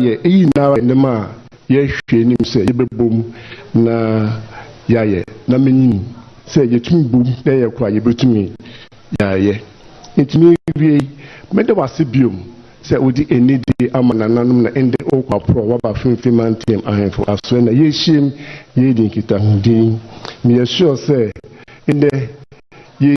ye eyi na nema ye hwe nim se ye bebom na yaye na menyin se ye tumi bom na ye kwa ye betumi yaye intimi wie mede wase biom se odi enidi amanananum na ende okwa pro waba finfiman team ahemfo aso na ye hiem ye din kita hudin me sure se inde ye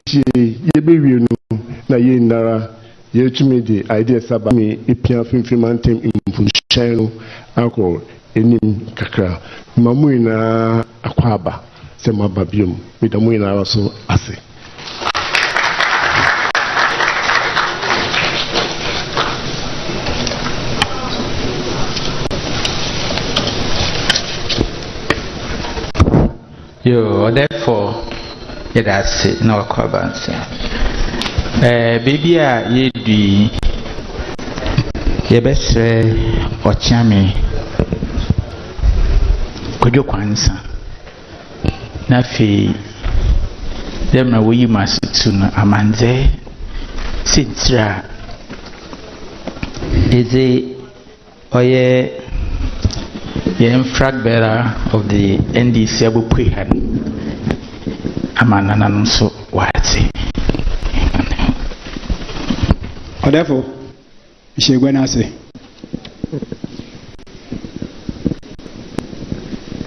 bewie no na ye nara ye tumi di idea saba me ipia finfiman team imfunhyɛn no akɔ enim kakra mamu ina akwaba se mababiom me da mu ina so ase. Yo, therefore, that's it. No comments. Baby, ye do ye best or chami. Could you answer? Nafi, them na we must soon amanze. Sintra is a oye. The flag bearer of the NDC Abu Puhan Amananam so what's therefore, she went to say,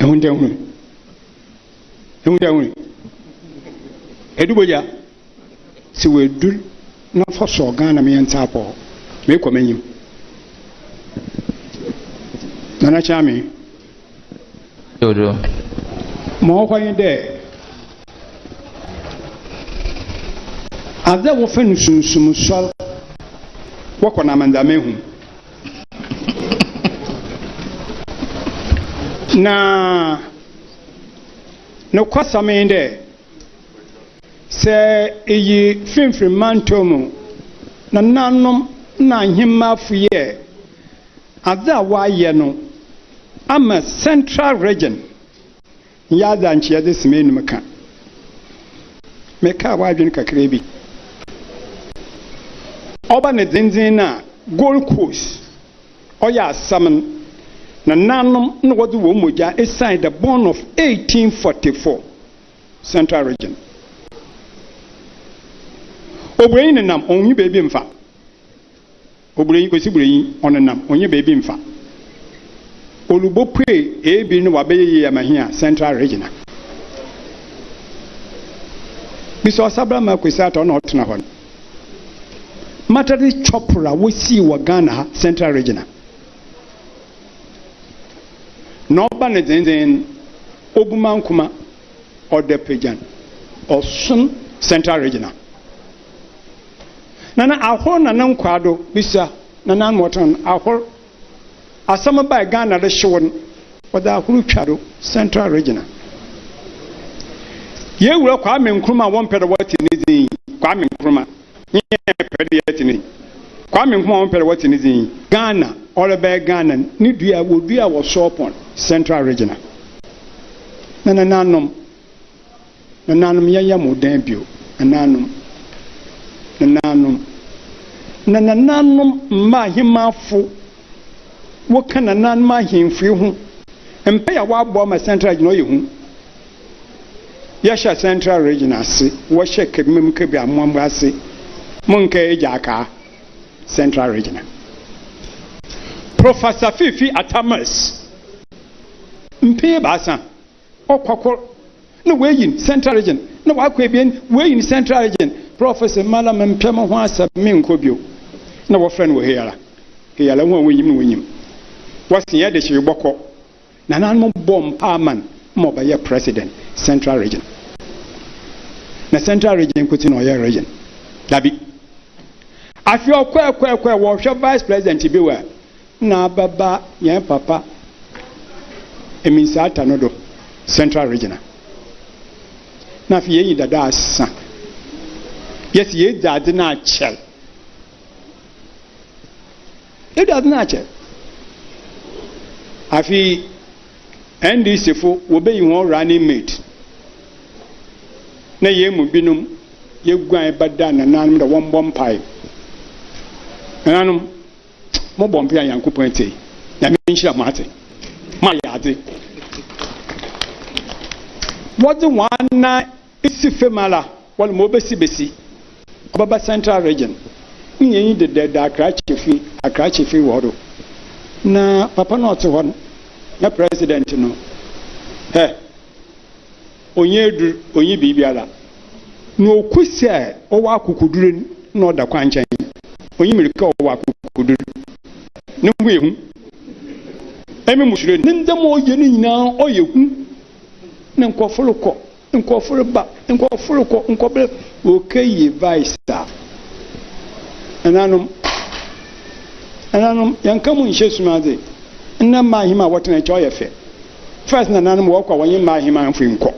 I won't tell me. Eduboya, so we do not for so Ghana me and Tapo. Make a menu. Nana Chami. More when there. As there were finishing some salt, walk on Amanda Mehu. Na no kwasame there. Say a film from Mantomo. Na nanom na hima fuye. As there why ye no. I'm a central region. Yada and she had this main meka. Meka wajin kakrebi. Oba ne zinzina Gold Coast. Oya Salmon. Na nanom no wadu womoja aside the born of 1844 central region. Obrain nam only baby mfa. Obrain ko sibrain on nam only baby mfa. Olubopwe ebi no wabeye yamahia central region. Biso sabra makwesa to na otena hon. Matari chopra we see wa Ghana central region. No ban zenzen obumankuma or the pejan or sun central region. Nana ahon na nankwado bisa nana moton ahor asama by Ghana the showon with the Hulu central region. Ye will Kwame Nkrumah one pedo what in his Kwame Nkrumah. Kwame Nkrumah one pedo what in his Ghana, all about Ghana, Nidia would be our shop on central region. Nananum Yayamu debut, Nananum Mahimafu. What can a non my him free whom and pay a wild bomb at central no you Yasha central region I see what shake mimke be a mombasi Munke Jaka central region. Professor Fifi Atamas Mpe Basa or Quackle no way in central region no Aquabian way in central region Professor Malam and Pema Wasa Min Kobio no friend were here. Here alone win him. What's the other she boko? Nanano bomb parman, more by your president, central region. The central region puts in our region. Labi. I feel quite workshop vice president to be where. Na baba, yeah, papa. It means Atanodo, central region. Na fiye da da san. Yes, ye does not shell. It does not shell. Afi NDC fo wo be yi won running mate na ye mu binum ye guan bada na nanum da won bom pai nanum mo bom pia yankopon tei nyame nhyira mo ate ma yɛ ade wɔdze wɔn esi femala wɔle mo besi ɔbaba central region nyɛnyi dedɛdɛ akra kyefi wɔ do na papa no ɔte hɔ no na president no onye biribiara na okusi a ɔwɔ akokuduru na ɔda kwankyɛn onye mirika ɔwɔ akokuduru ne ho ehu ɛmi musure ne ndɛm ɔyɛ ne nyinaa ɔyɛ hu na nkɔforo kɔ nkɔforo ba nkɔforo kɔ nkɔbɛ okeyi vice a ɛnanom yɛnka mu nhyɛ sumadze nna mahima wɔtena kyɛ ɔyɛ fɛ first na nanom wɔkɔ wɔnye mahima mfiri nkɔ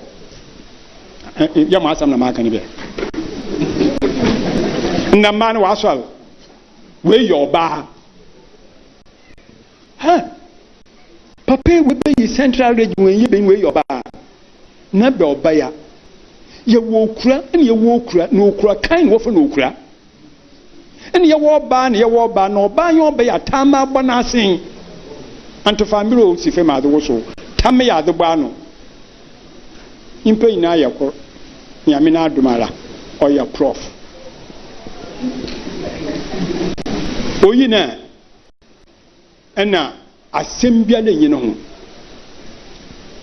yɛ mo asɛm na maka ne bɛ nna mma no wɔasɔre wei yɛ ɔbaa papa wei central region wei yɛ ɔbaa na bɛ ɔbaa yɛwɔ okura ɛne yɛwɔ okura na okura kan na wɔfa na okura ɛne yɛwɔ ɔbaa na ɔbaa yɛ ɔbaa yɛ atama abɔ n'asen antofa mmiri o si fam ade wo so tam yɛ ade bɔ ano nyimpa nyinaa yɛ koro nyame na adom ara ɔyɛ prof oyi na ɛna asɛm bia na nyi no ho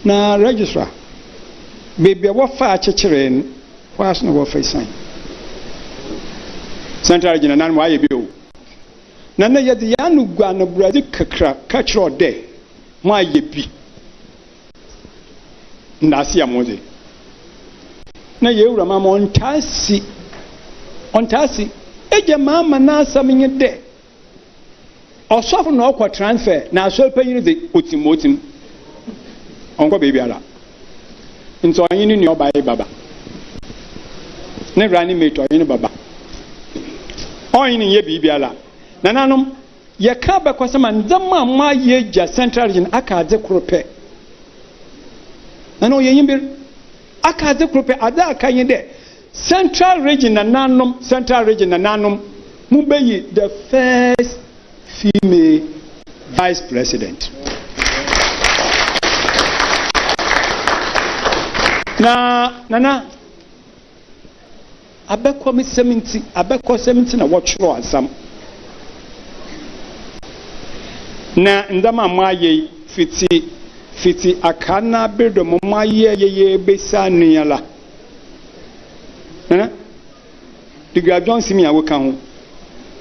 na registrar beebi a wɔfa akyekyere no wɔas na wɔfa isan central region nan mo ayɛ bi o na yɛde yanu gua na brade kakra kakyerɛ ɔdɛ mo ayɛ bi ndase ya mo de na yɛwura ma ɔntaasi egya Mahama na asɛm nye dɛ ɔsɔfo na ɔkɔ transfer na asɔre panyin de otimotim ɔnkɔ beebi ala nti ɔnye ne nua ɔbaa baba ne wura ne mate ɔnye ne baba ɔnye ne yɛ biribi ala na nanom yɛka bɛkɔsɛm a ndɛma a mo ayɛ gya central region aka adze koro pɛ na ɔyɛ yimbir aka adze koro pɛ adze aka nye dɛ central region na nanom mo bɛyi the first female vice president na nana abɛkɔ 70 na wɔtwerɛ asam na ndama mo ayɛ fiti aka na bedo mo ayɛ yeye besa nuala the graduation mi awo kan ho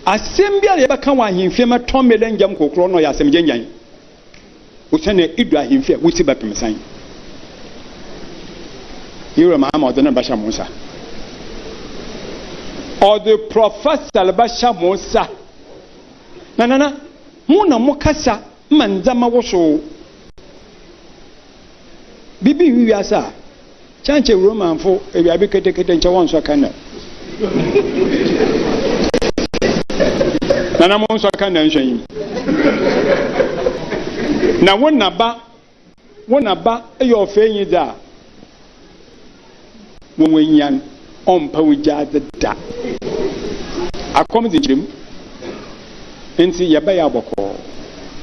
asɛm bia yɛbɛka wɔ ahemfie ma tɔn mele njam kokoro no yɛ asɛm gyanyan wo sɛne idu ahemfie wusi bɛpem san yɛwura Mahama ɔde no bɛhyɛ mo nsa ɔde professor bɛhyɛ mo nsa na mo na mo kasa ma ndzama wo so bibi wiase a chanche romanfo ebiabe ketekete nkyɛ wɔn nso kan na nana mo nso kan na nhwɛn na wonaba ɛyɛ ɔfɛ nyi da wɔnwanyan ɔmpa wogya da akɔm de gyem nti yɛbɛyɛ abɔkɔɔ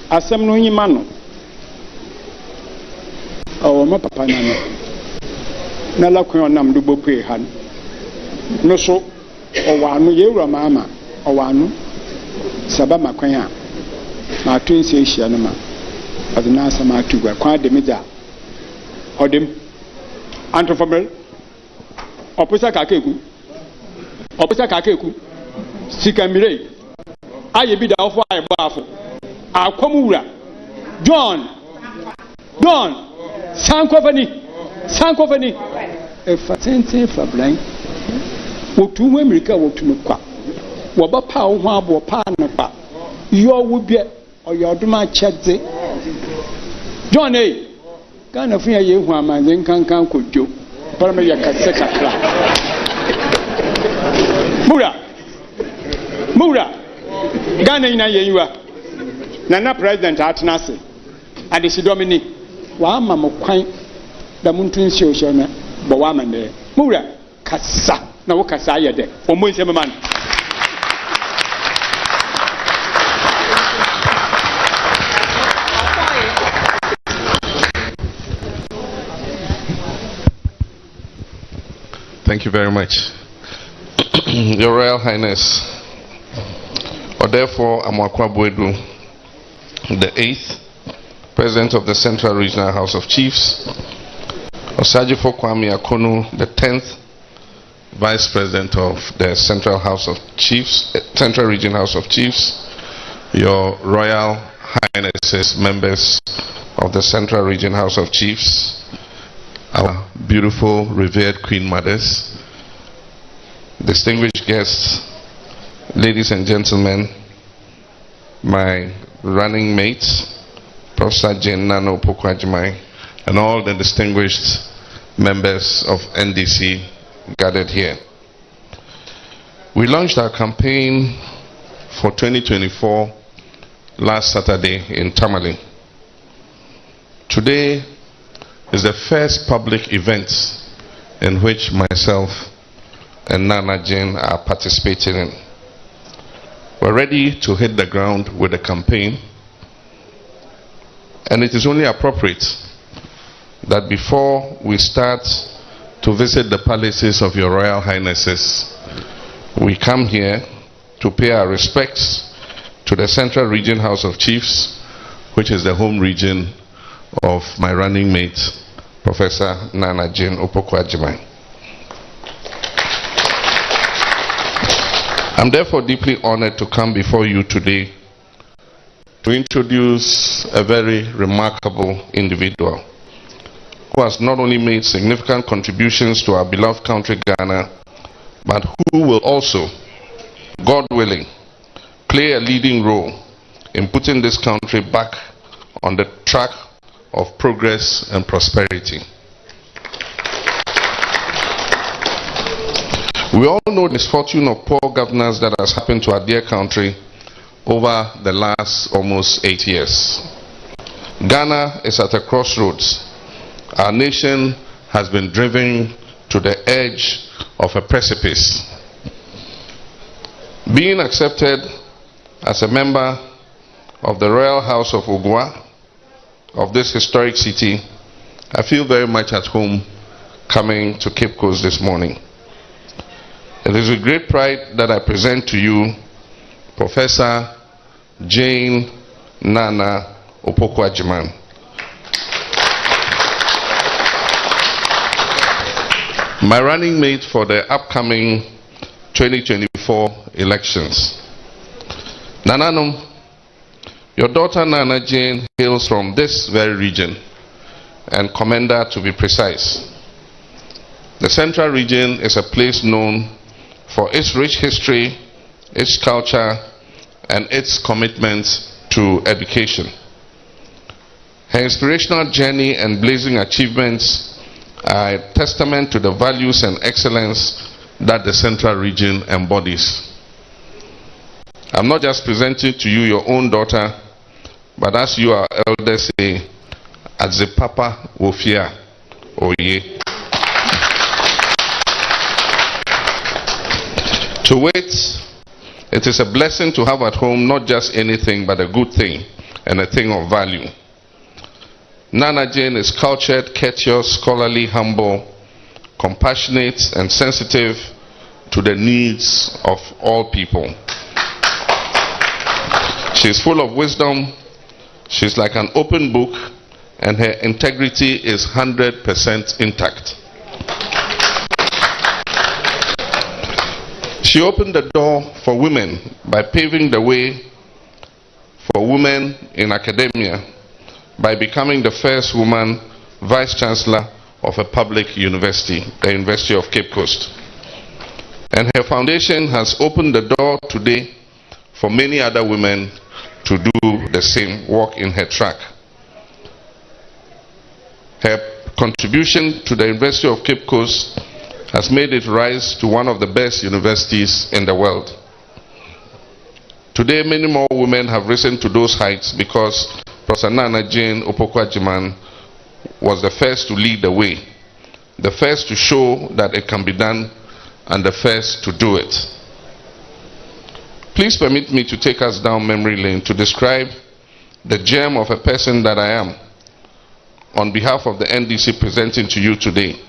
asɛm no nyima no ɔwɔ ma papa nana na lakwan ɔnam do bɔpue ha no so ɔwɔ ano yɛwura Mahama ɔwɔ ano saba makwan a maato nsi ahyia no ma ɔde n'asɛm ato gua kwan de me dza ɔdem antofɔbɛl ɔpesa kaka eku sikamire ayɛ bi da ɔfo ayɛ baafo akɔm wura John sankofani efa tenten fa blan wotu ho Amerika wotu me kwa woba pa wo ho abo pa na pa yo wo bia ɔyɛ ɔdoma kyɛdze John Ghana fu ya ye hu amanze nkankan kodwo para me yɛ kase kakra mura Ghana ina ye yiwa na president atenase adesi domini wa ama mo kwan da muntu nsi ohye na bo wa amande mura kasa na wo kasa ayɛ dɛ ɔmo nsɛm man Thank you very much. Your Royal Highness, Odefo Amakwabuedu, the 8th President of the Central Regional House of Chiefs, Osajifo Kwame Akonu, the 10th Vice President of the Central Region House of Chiefs, Your Royal Highnesses, members of the Central Region House of Chiefs, our beautiful, revered Queen Mothers, distinguished guests, ladies and gentlemen, my running mates, Professor Naana Opoku-Agyemang, and all the distinguished members of NDC gathered here. We launched our campaign for 2024 last Saturday in Tamale. Today is the first public event in which myself and Naana Jane are participating in. We're ready to hit the ground with the campaign, and it is only appropriate that before we start to visit the palaces of Your Royal Highnesses, we come here to pay our respects to the Central Region House of Chiefs, which is the home region of my running mate, Professor Naana Jane Opoku-Agyemang. I'm therefore deeply honored to come before you today to introduce a very remarkable individual who has not only made significant contributions to our beloved country Ghana, but who will also, God willing, play a leading role in putting this country back on the track of progress and prosperity. We all know the misfortune of poor governance that has happened to our dear country over the last almost 8 years. Ghana is at a crossroads. Our nation has been driven to the edge of a precipice. Being accepted as a member of the Royal House of Ogua of this historic city, I feel very much at home coming to Cape Coast this morning. It is with great pride that I present to you Professor Jane Naana Opoku-Agyemang. My running mate for the upcoming 2024 elections. Nananum, your daughter Naana Jane hails from this very region, and Commander to be precise. The Central Region is a place known for its rich history, its culture, and its commitment to education. Her inspirational journey and blazing achievements are a testament to the values and excellence that the Central Region embodies. I'm not just presenting to you your own daughter, but as you are elders say, as the Papa Wofia Oye. To wit, it is a blessing to have at home not just anything but a good thing and a thing of value. Naana Jane is cultured, courteous, scholarly, humble, compassionate, and sensitive to the needs of all people. She is full of wisdom, she's like an open book, and her integrity is 100% intact. She opened the door for women by paving the way for women in academia by becoming the first woman Vice Chancellor of a public university, the University of Cape Coast. And her foundation has opened the door today for many other women to do the same, walk in her track. Her contribution to the University of Cape Coast has made it rise to one of the best universities in the world. Today, many more women have risen to those heights because Professor Naana Jane Opoku-Agyemang was the first to lead the way, the first to show that it can be done, and the first to do it. Please permit me to take us down memory lane to describe the gem of a person that I am on behalf of the NDC presenting to you today.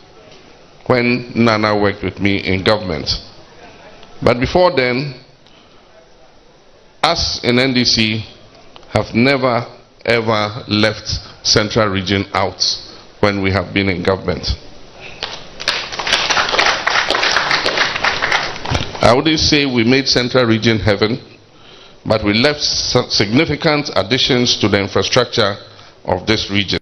when Nana worked with me in government. But before then, us in NDC have never ever left Central Region out when we have been in government. I wouldn't say we made Central Region heaven, but we left significant additions to the infrastructure of this region.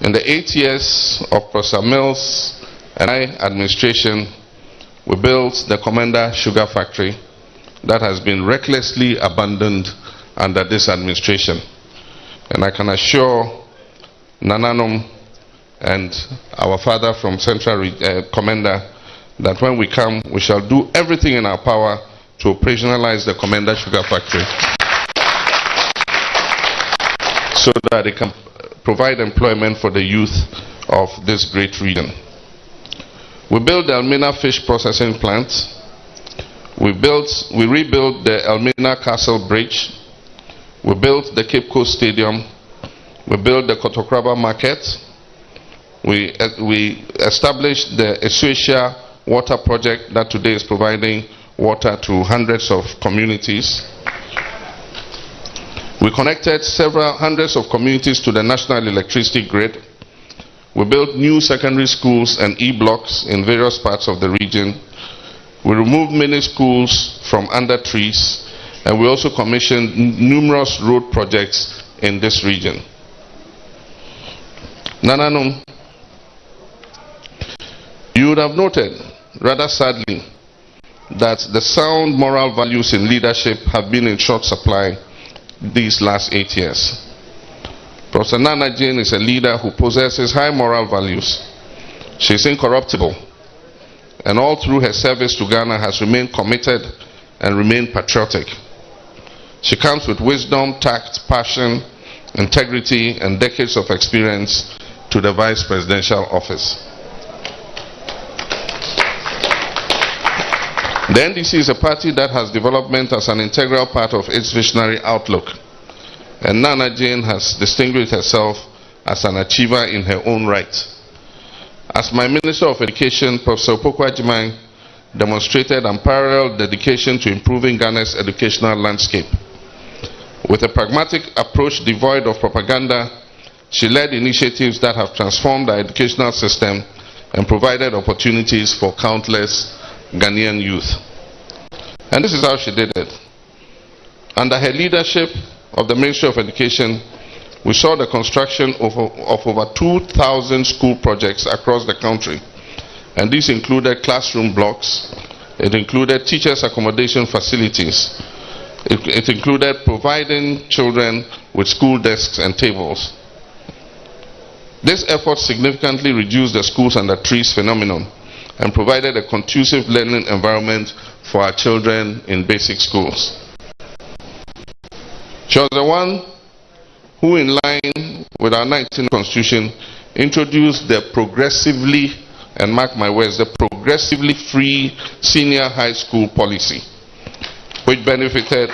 In the 8 years of Professor Mills and I administration, we built the Commander Sugar Factory that has been recklessly abandoned under this administration. And I can assure Nananum and our father from Central Commander that when we come, we shall do everything in our power to operationalize the Commander Sugar Factory so that it can provide employment for the youth of this great region. We built the Elmina Fish Processing Plant. We rebuilt the Elmina Castle Bridge. We built the Cape Coast Stadium. We built the Kotokraba Market. We established the Esuasia Water Project that today is providing water to hundreds of communities. We connected several hundreds of communities to the national electricity grid. We built new secondary schools and e-blocks in various parts of the region. We removed many schools from under trees, and we also commissioned numerous road projects in this region. Nananum, you would have noted, rather sadly, that the sound moral values in leadership have been in short supply these last 8 years. Professor Nana Jane is a leader who possesses high moral values. She is incorruptible, and all through her service to Ghana has remained committed and remained patriotic. She comes with wisdom, tact, passion, integrity, and decades of experience to the vice presidential office. The NDC is a party that has development as an integral part of its visionary outlook, and Nana Jane has distinguished herself as an achiever in her own right. As my Minister of Education, Professor Opoku-Agyemang demonstrated unparalleled dedication to improving Ghana's educational landscape. With a pragmatic approach devoid of propaganda, she led initiatives that have transformed our educational system and provided opportunities for countless Ghanaian youth. And this is how she did it. Under her leadership of the Ministry of Education, we saw the construction of over 2,000 school projects across the country. And these included classroom blocks, it included teachers' accommodation facilities, it included providing children with school desks and tables. This effort significantly reduced the schools under trees phenomenon and provided a conducive learning environment for our children in basic schools. She was the one who, in line with our 19th Constitution, introduced the progressively, and mark my words, the progressively free senior high school policy, which benefited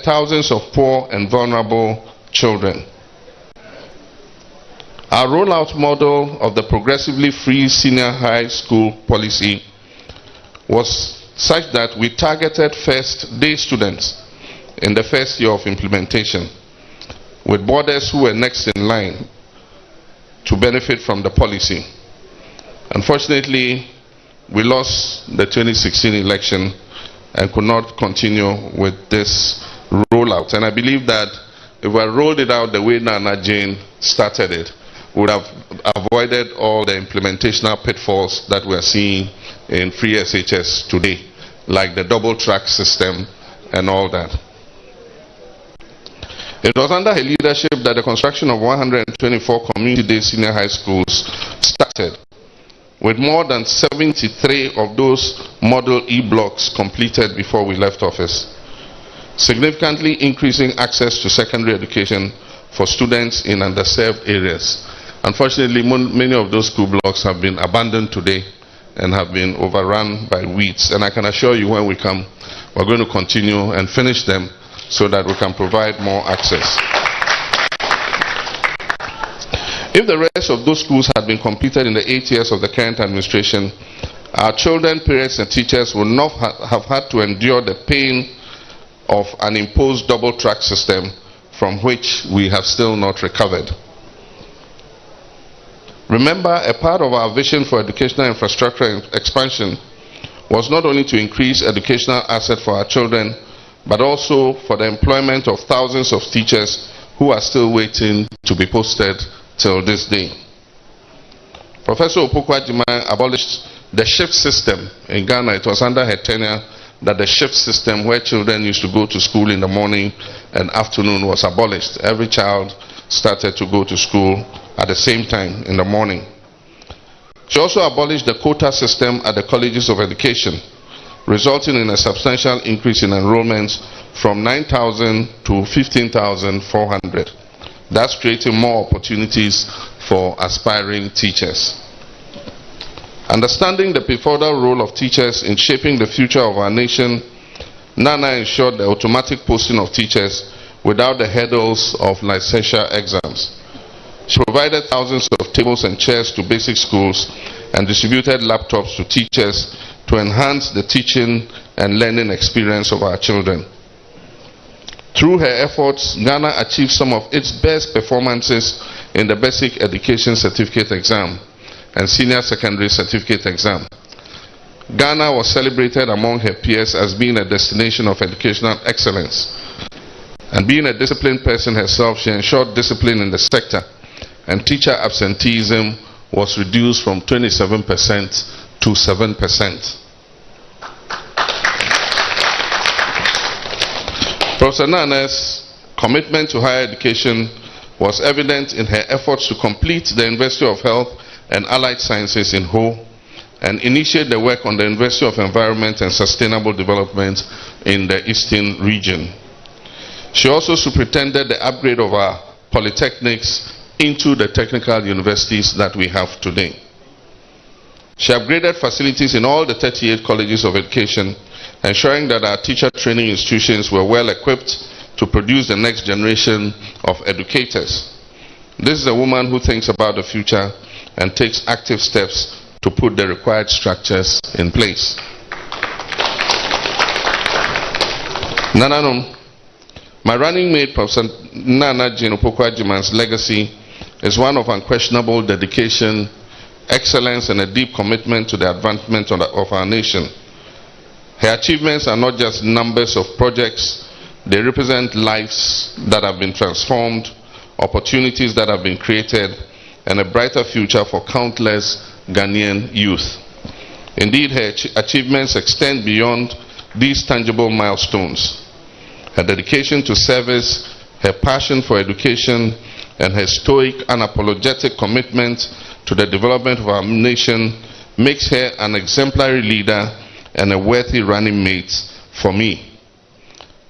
thousands of poor and vulnerable children. Our rollout model of the progressively free senior high school policy was such that we targeted first-day students in the first year of implementation, with boarders who were next in line to benefit from the policy. Unfortunately, we lost the 2016 election and could not continue with this rollout. And I believe that if we had rolled it out the way Nana Jane started it, we would have avoided all the implementational pitfalls that we are seeing in free SHS today, like the double track system and all that. It was under her leadership that the construction of 124 community-day senior high schools started, with more than 73 of those model E-blocks completed before we left office, significantly increasing access to secondary education for students in underserved areas. Unfortunately, many of those school blocks have been abandoned today and have been overrun by weeds. And I can assure you, when we come, we're going to continue and finish them so that we can provide more access. If the rest of those schools had been completed in the 8 years of the current administration, our children, parents, and teachers would not have had to endure the pain of an imposed double-track system from which we have still not recovered. Remember, a part of our vision for educational infrastructure expansion was not only to increase educational assets for our children, but also for the employment of thousands of teachers who are still waiting to be posted till this day. Professor Opoku-Agyemang abolished the shift system in Ghana. It was under her tenure that the shift system, where children used to go to school in the morning and afternoon, was abolished. Every child started to go to school at the same time in the morning. She also abolished the quota system at the colleges of education, resulting in a substantial increase in enrollments from 9,000 to 15,400. Thus creating more opportunities for aspiring teachers. Understanding the pivotal role of teachers in shaping the future of our nation, Naana ensured the automatic posting of teachers without the hurdles of licensure exams. She provided thousands of tables and chairs to basic schools and distributed laptops to teachers to enhance the teaching and learning experience of our children. Through her efforts, Ghana achieved some of its best performances in the Basic Education Certificate Exam and Senior Secondary Certificate Exam. Ghana was celebrated among her peers as being a destination of educational excellence. And being a disciplined person herself, she ensured discipline in the sector, and teacher absenteeism was reduced from 27% to 7%. Professor Naana's commitment to higher education was evident in her efforts to complete the University of Health and Allied Sciences in Ho and initiate the work on the University of Environment and Sustainable Development in the Eastern region. She also superintended the upgrade of our polytechnics into the technical universities that we have today. She upgraded facilities in all the 38 colleges of education, ensuring that our teacher training institutions were well equipped to produce the next generation of educators. This is a woman who thinks about the future and takes active steps to put the required structures in place. Naana, my running mate, Professor Naana Opoku-Agyemang's legacy is one of unquestionable dedication, excellence, and a deep commitment to the advancement of our nation. Her achievements are not just numbers of projects, they represent lives that have been transformed, opportunities that have been created, and a brighter future for countless Ghanaian youth. Indeed, her achievements extend beyond these tangible milestones. Her dedication to service, her passion for education, and her stoic, unapologetic commitment to the development of our nation makes her an exemplary leader and a worthy running mate for me.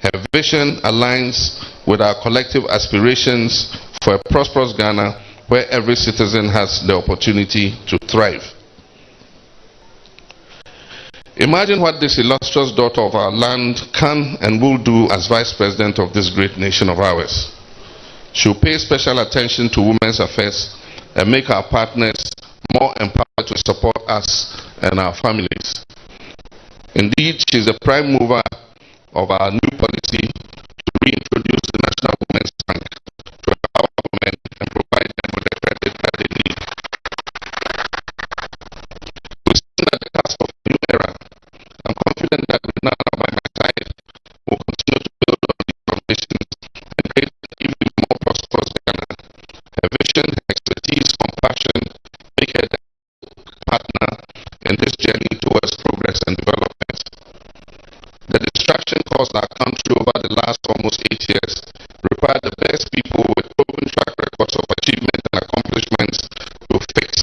Her vision aligns with our collective aspirations for a prosperous Ghana where every citizen has the opportunity to thrive. Imagine what this illustrious daughter of our land can and will do as Vice President of this great nation of ours. She will pay special attention to women's affairs and make our partners more empowered to support us and our families. Indeed, she is the prime mover of our new policy to reintroduce the National Women's Bank to empower women and provide them with the credit that they need. We stand at the cusp of a new era. I'm confident that with Naana by my side, we'll continue to build on these foundations and create an even more prosperous Ghana. Her vision, expertise, compassion make her the partner in this journey towards progress and development. The distraction caused our country over the last almost 8 years required the best people with proven track records of achievement and accomplishments to fix.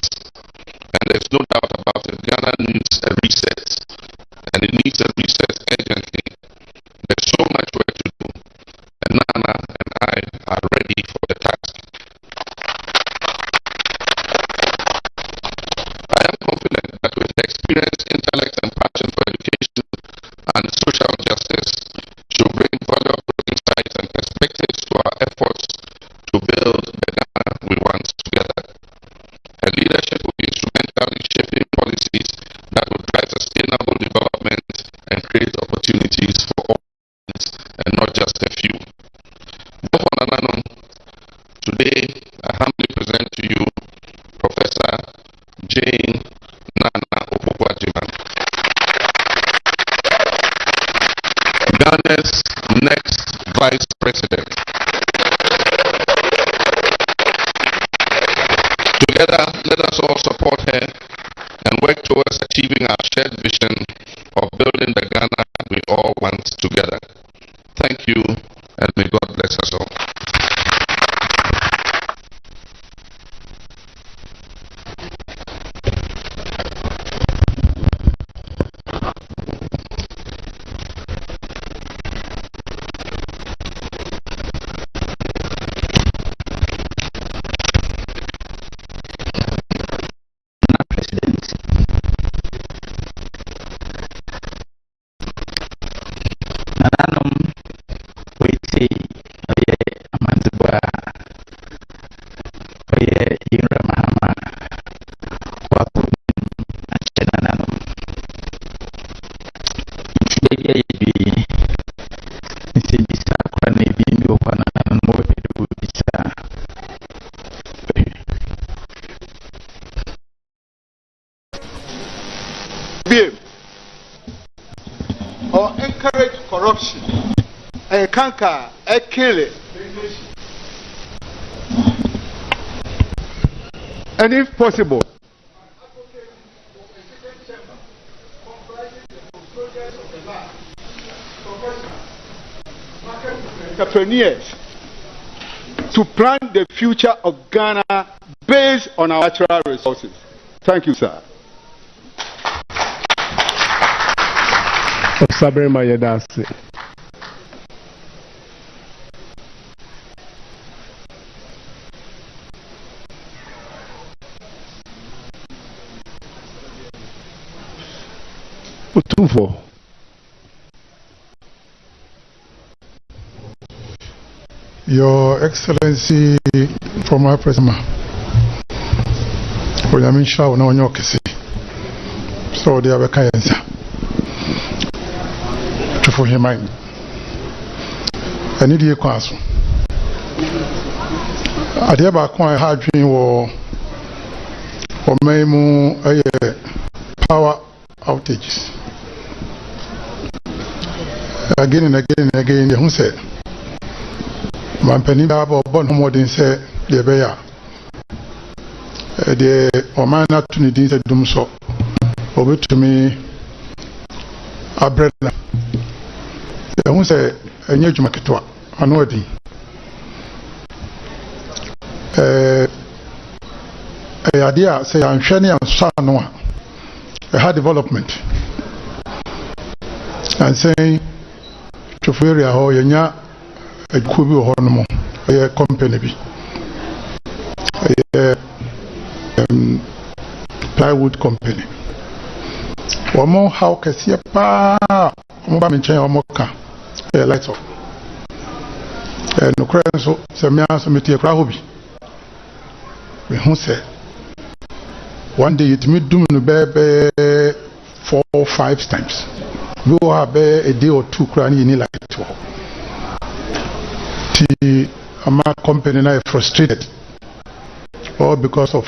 And there's no doubt about it, Ghana needs a reset. And it needs a reset urgently. There's so much work to do. And Naana and I are ready for the task. I am confident that with experience, intellect, and passion for education and social justice, she will bring valuable insights and perspectives to our efforts to build the Ghana we want together. Jane Naana Opoku-Agyemang, Ghana's next Vice President. Together, let us all support her and work towards achieving our shared vision of building the Ghana we all want together. Thank you, and may God bless us all. Or encourage corruption and canker and kill it. And if possible, entrepreneurs to plan the future of Ghana based on our natural resources. Thank you, sir. Sabrina Yedasi. Utufo. Your Excellency, former President, William Shaw, no one so they have a cancer. For him, I need a council. I did about quite hard dream or maybe power outages. Again and again and again, who said, my penny about born more than say the bear. The Omana to need to do so. Over to me, a bread. Who say a new Jumaketwa, I know it. Idea say I'm Shani and Sanoa, a hard development, and saying to Furia or Yanya a Kubu Hornamo, a company, a plywood company. One more how can see a pa, Mobamin or Moka. Lights off. No credit so some media crowd. We say one day it meet doom baby 4 or 5 times. We will have a day or two crying in light. The company now frustrated all because of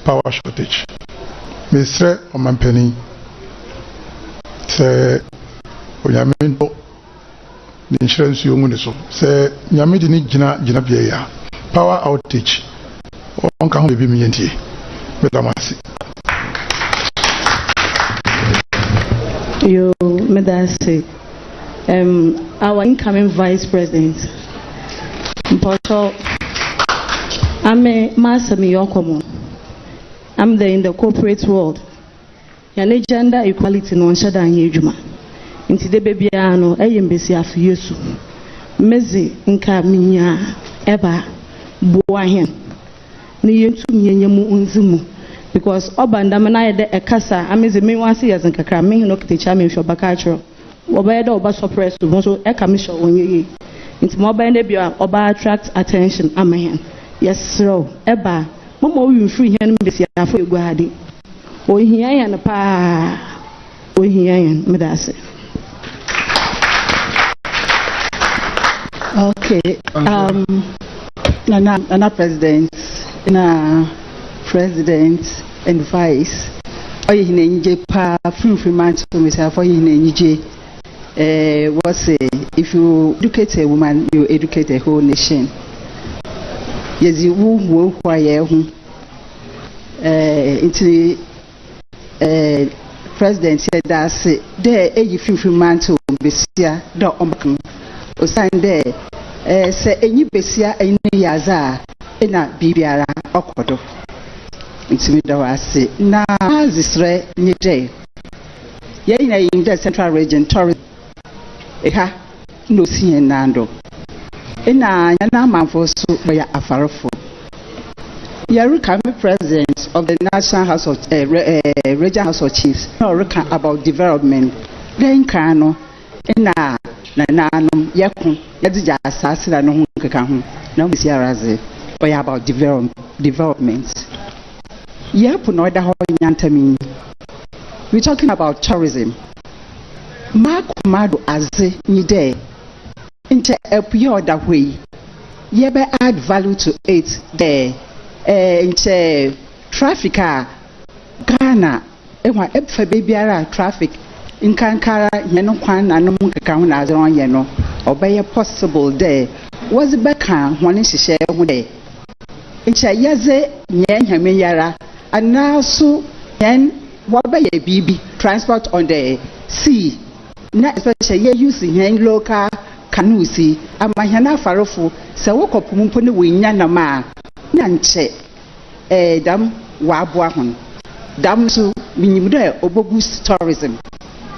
power shortage. Mr. Omanpenny say the insurance you want to say Yamidi ni Jina Bia power outage on can be me you medase our incoming vice president Mpoto I'm a master Miyokomo. I'm there in the corporate world. Yana gender equality no shada anyejuma. Inti de bebia no eyembesi afu Yesu. Mezi nka minya eba boa hen. Ni yentu miyenye mu unzimu because obanda na yede ekasa ameze me wansi yazen kakra me no kitecha me hwo bakachro. Oba yede oba suppress so so eka me hwo onye. Inti mo oba yede bia oba attract attention amahen. Yes sir eba Momo we free hen mbesi afo eguade. O hia yan pa. O hia yan medase. Okay. Nana President, and vice. Oye hinenje pa free man to myself. Oye hinenje. What say? If you educate a woman, you educate a whole nation. Yes, you will quiet whom into President said that there a few man to Bessia, don't on or sign there. Say any Bessia, any Yaza, in a Bibiara or Kodo. It's me that I say, now, this ray, any day. Yea, in the central region, Torres. No see Nando. Ena yana manfosu by Afarofo. Yaruka president of the National House of Regional House of Chiefs. No reckon about development. Then Kano Ena Nananum Yakun Yadija Sassila no Hunkahu. No Miss Yarazi or about development. Yapunoida Hoyantami. We're talking about tourism. Mark Madu Aze Nide into a pure that way. You better add value to it there. Into traffic Ghana, Ewa Epfa Babyara traffic in Kankara, Yeno Kwan and Munkakan as on Yeno, or by a possible day. Was the Baka one is share one day. Into Yaze Yen Hamiyara, and now so Yen what by a BB transport on the sea. Not especially using hand local canoe, and my Hana Farofu, Sawoko Pumpuni Winyana Ma, Nanche, Dam Wabuahon, Dam so Minimude, Obogus tourism.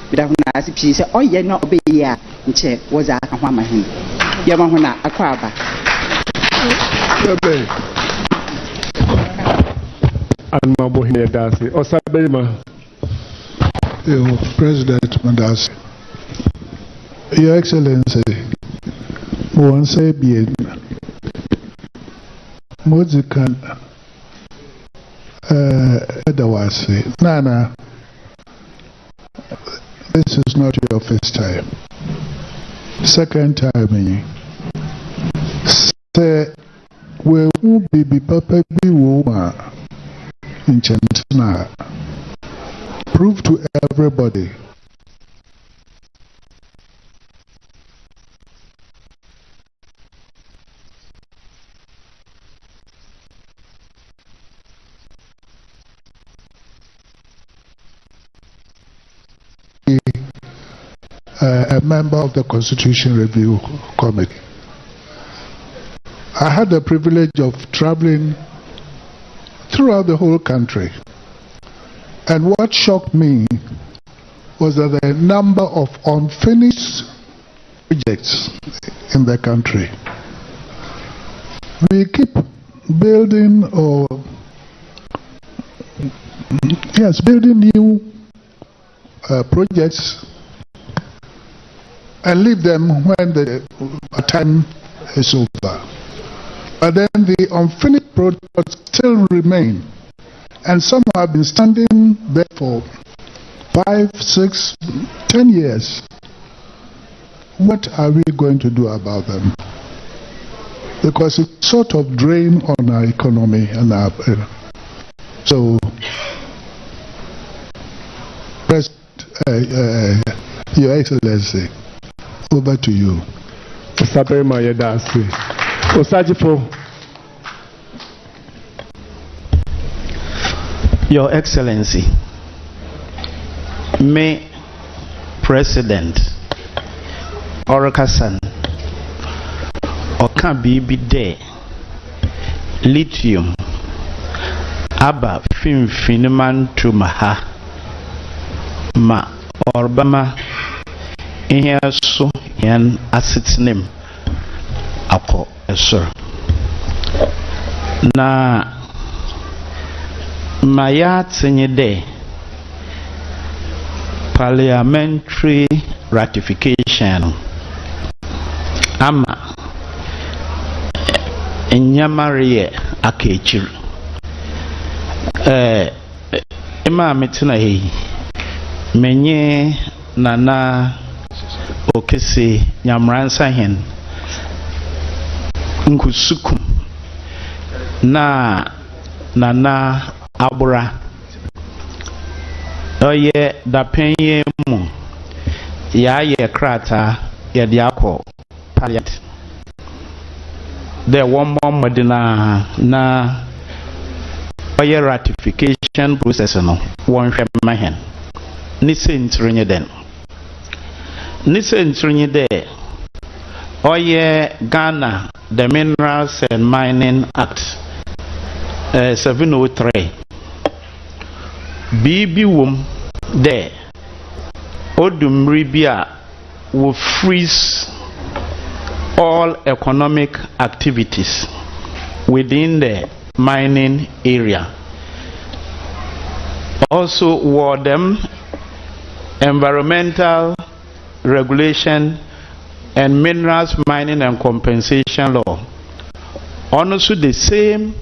Without Nazi piece, or ye not obey ya, Che was a Hamahin. Yamahona, Aquaba. And Mabohine Dasi, or Sabema. President Mandasi. Your Excellency, one say bien, Mozikan, otherwise, Nana, this is not your first time. Second time, say, we will be papa be woman in Chantana. Prove to everybody. A member of the Constitution Review Committee. I had the privilege of traveling throughout the whole country. And what shocked me was that the number of unfinished projects in the country. We keep building building new projects and leave them when the time is over. But then the unfinished projects still remain. And some have been standing there for 5, 6, 10 years. What are we going to do about them? Because it sort of drain on our economy and our so Your Excellency, over to you. Your Excellency, May President Orakasan Oka Bibi De Lithium Aba Finiman to Maha Ma Orbama Ihe so yan asset name Ako Sir Na Maya Tsenyede parliamentary ratification ama enyamariye akechiri ema metina hii menye nana okese nyamransa hen nkusukum na nana abura Oye da penye mu ya ye krata ya diako parliament. There one more medina na oye ratification process no one mahen. Ni sentrinye den. Ni sentrinye de oye Ghana the Minerals and Mining Act 703. BB wom there Odumribia will freeze all economic activities within the mining area. Also were them environmental regulation and minerals mining and compensation law. Also the same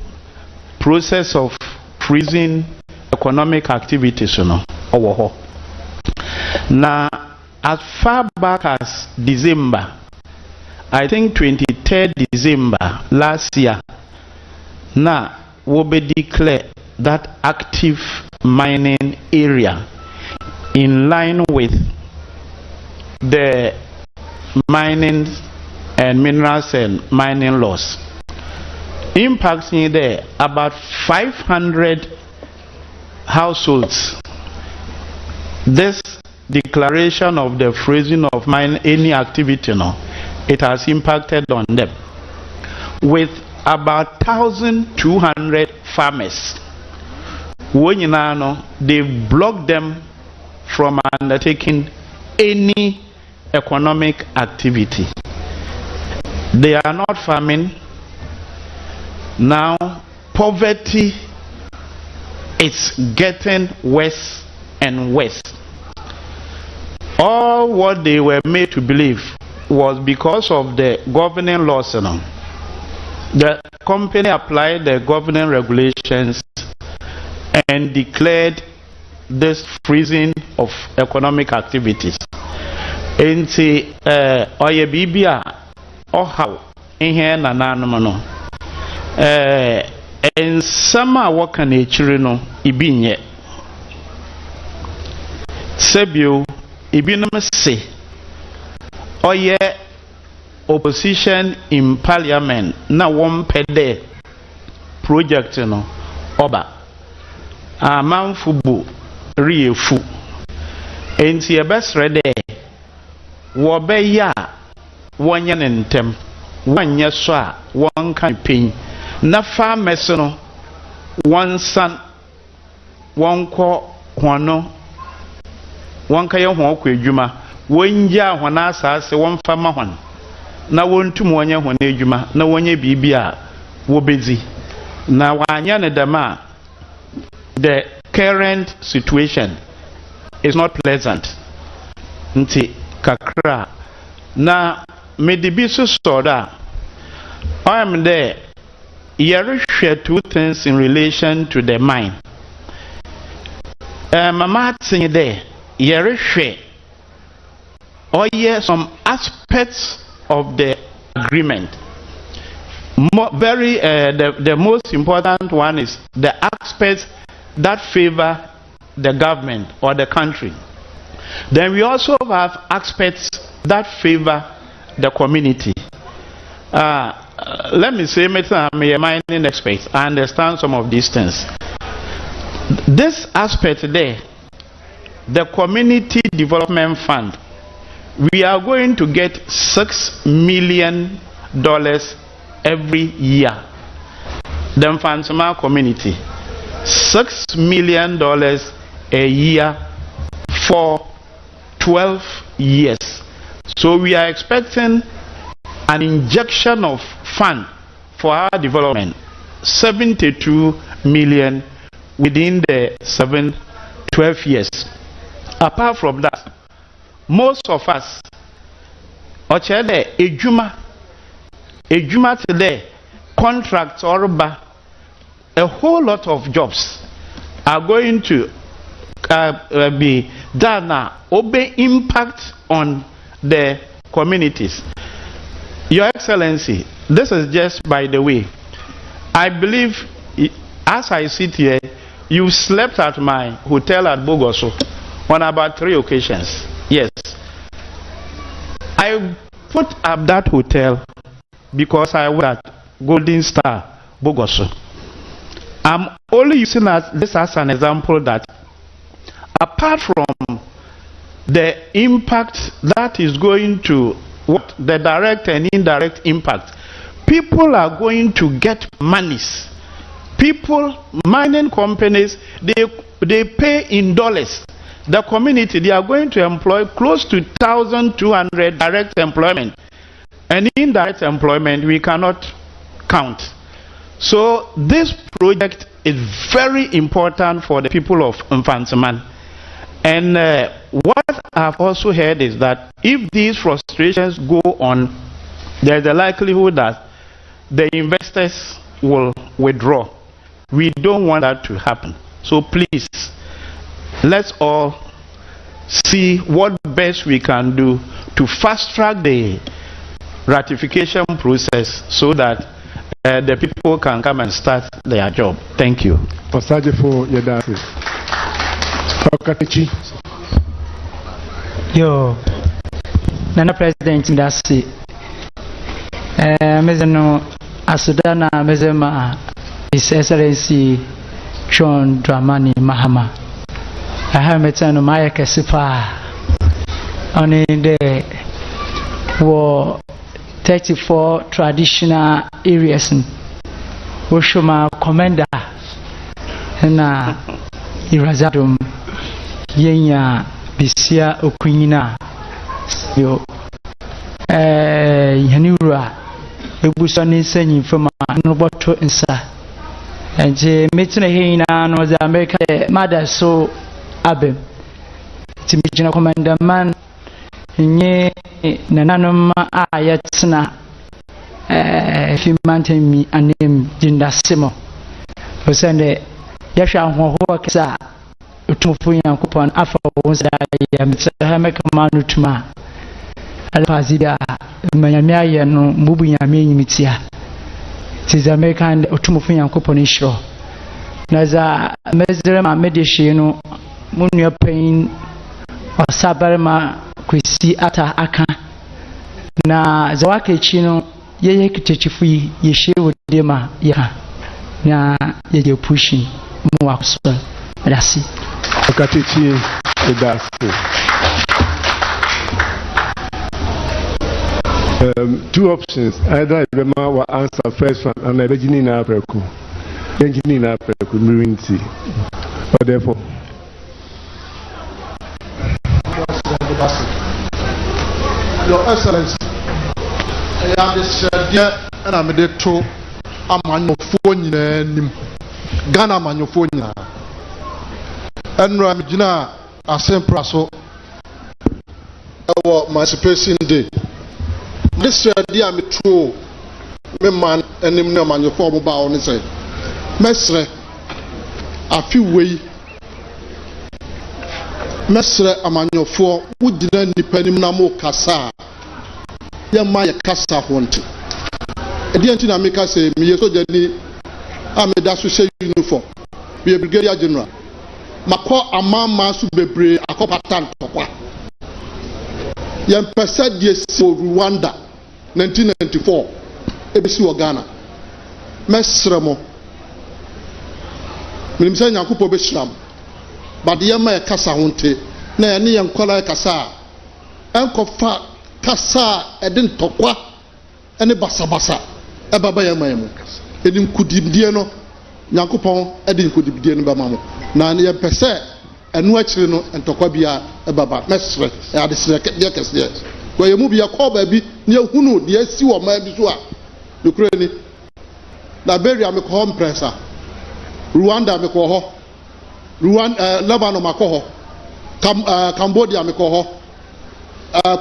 process of freezing economic activities, Now, as far back as December, I think 23rd December last year, now will be declared that active mining area in line with the mining and minerals and mining laws. Impacting there about 500 households. This declaration of the freezing of any activity, it has impacted on them with about 1,200 farmers. They blocked them from undertaking any economic activity. They are not farming. Now poverty is getting worse and worse. All what they were made to believe was because of the governing laws. The company applied the governing regulations and declared this freezing of economic activities. Enti oye bibia ohaw ihe na nanom en sama waka na echiri no ibinye sebio ibinum se oye opposition in parliament na won pede project no oba amanfubu riefu enti ebesre de wo be ya wonye ntem wanye so a won kan pen na farmers no won san won ko hono won ka ye ho ko adwuma won ya hona asase won fa ma hon na won tum wonye hona adwuma na wonye bibia wo bezi na wanya ne dama. The current situation is not pleasant. Nti kakra na medibiso soda I am there. You share two things in relation to the mine. Mama saying there, you share some aspects of the agreement. The most important one is the aspects that favor the government or the country. Then we also have aspects that favor the community. Let me say, I'm a mining expert. I understand some of these things. This aspect there, the Community Development Fund, we are going to get $6 million every year. The Mfansama community, $6 million a year for 12 years. So we are expecting an injection of fund for our development, 72 million within the 12 years. Apart from that, most of us, ejuma today, contracts or a whole lot of jobs are going to be done now, obey impact on the communities. Your Excellency, this is just by the way. I believe, as I sit here, You slept at my hotel at Bogoso on about 3 occasions. Yes. I put up that hotel because I was at Golden Star, Bogoso. I'm only using this as an example that apart from the impact that is going to what the direct and indirect impact, people are going to get monies. People, mining companies, they pay in dollars. The community, they are going to employ close to 1,200 direct employment. And indirect employment, we cannot count. So this project is very important for the people of Mfantsiman. And what I've also heard is that if these frustrations go on, there's a likelihood that the investors will withdraw. We don't want that to happen. So please, let's all see what best we can do to fast track the ratification process so that the people can come and start their job. Thank you. Yo, Nana President Ndasi, Mezano Asudana Mezema, His Excellency John Dramani Mahama. I have met on my Kasipa on the war 34 traditional areas. Woshuma Commander and Irazadum Yenya Bisia Okunyina yo Yanura Ebusani sending from Noboto Insa and meeting a hina was the American mother so Abem Timijina Commander Man Nye Nananoma Ayatsna if you maintain me a name Jindasimo was send a Yasha Hokasa Utufuyan Kupon Afro was Hamekamanu Alpazida Mayamia no Mubuya Mimitia. Tis American Utumufuyan Kuponisho. Naza Mesrema Medishino Munya Pain or Sabarma Kwisi Ata Aka na Zawake Chino Ye Kitichi Yeshe with Dema Ya Na Ye pushing Muax. Merci. Two options. Either Rema will answer first one and the Regina Africa. Engineer Africa, Murinti. Or therefore. Your Excellency, I am the dear and I'm the two. I'm on your phone. Ghana man your phone. And Ramjina Asempraso our emancipation day. This idea me true me man and him no man your form about on say. Mesre a few way Mesre amanyofo wudina nipanim na mo kasa ya ma ya kasa honte. Edi anti na make say me yeso jani a me da so say uniform. Be brigadier general. Mako amama su bebre akopatan tokwa yem pesa die so Rwanda 1994 ebisi wo Ghana mesremo minim say nyakopo be shram but yem ma kasa honte na ya ne yen kwala kasa enkofa kasa edin tokwa ene basabasa ebaba yem ma yem edim kudibdie no nyankopon edin kudibdie no ba mamo na ne pese enu akire no entokwa bia ebaba mesre ya de sire de kese ko yemu bia ko ba bi ne hunu de asi wo ma bi so a dokure ni Liberia me ko mpresa Rwanda me ko ho Rwanda Lebanon ma ko ho Cambodia me ko ho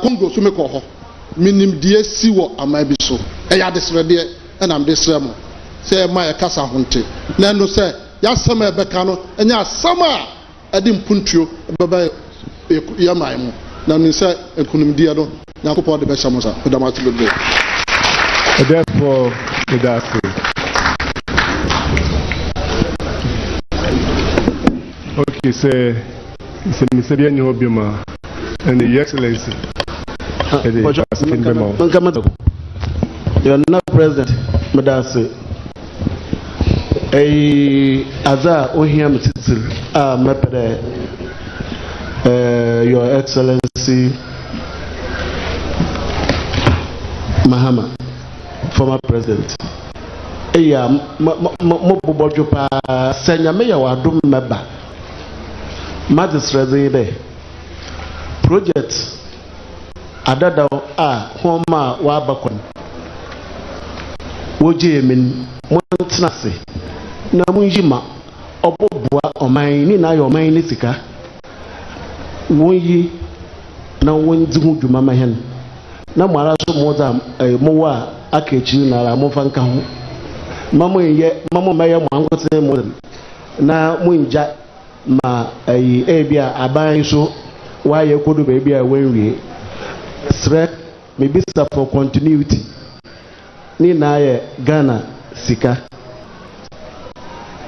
Congo so me ko ho minim de asi wo ama bi so e ya de sire de na am de sire mo se ma e kasa honte na no se ya sama ebeka no enya sama edim puntuo baba ya mai mu na no se ekunum dia no yakopɔ de be shamosa odamatu bebe therefore Okay, sir. Mr. Daniel Obima and the Excellency. You're not president, Madasi. Aza Ohiam Titil, Mepede, Your Excellency Mahama, former president. Mobojopa, Senya Maya Wadum Meba. Magistrate there. Project Adada Homa Wabakon. Woje min Montanasi. Namunjima Obobua Omaini na your main sika. Wonyi na wonzu jumama hen. Na mwaraso moza mowa akechi na la mofanka ho. Mamo maya mwangote mo na munja ma ebia aban so waye kodo baby a wenwie threat maybe for continuity ni na ye Ghana sika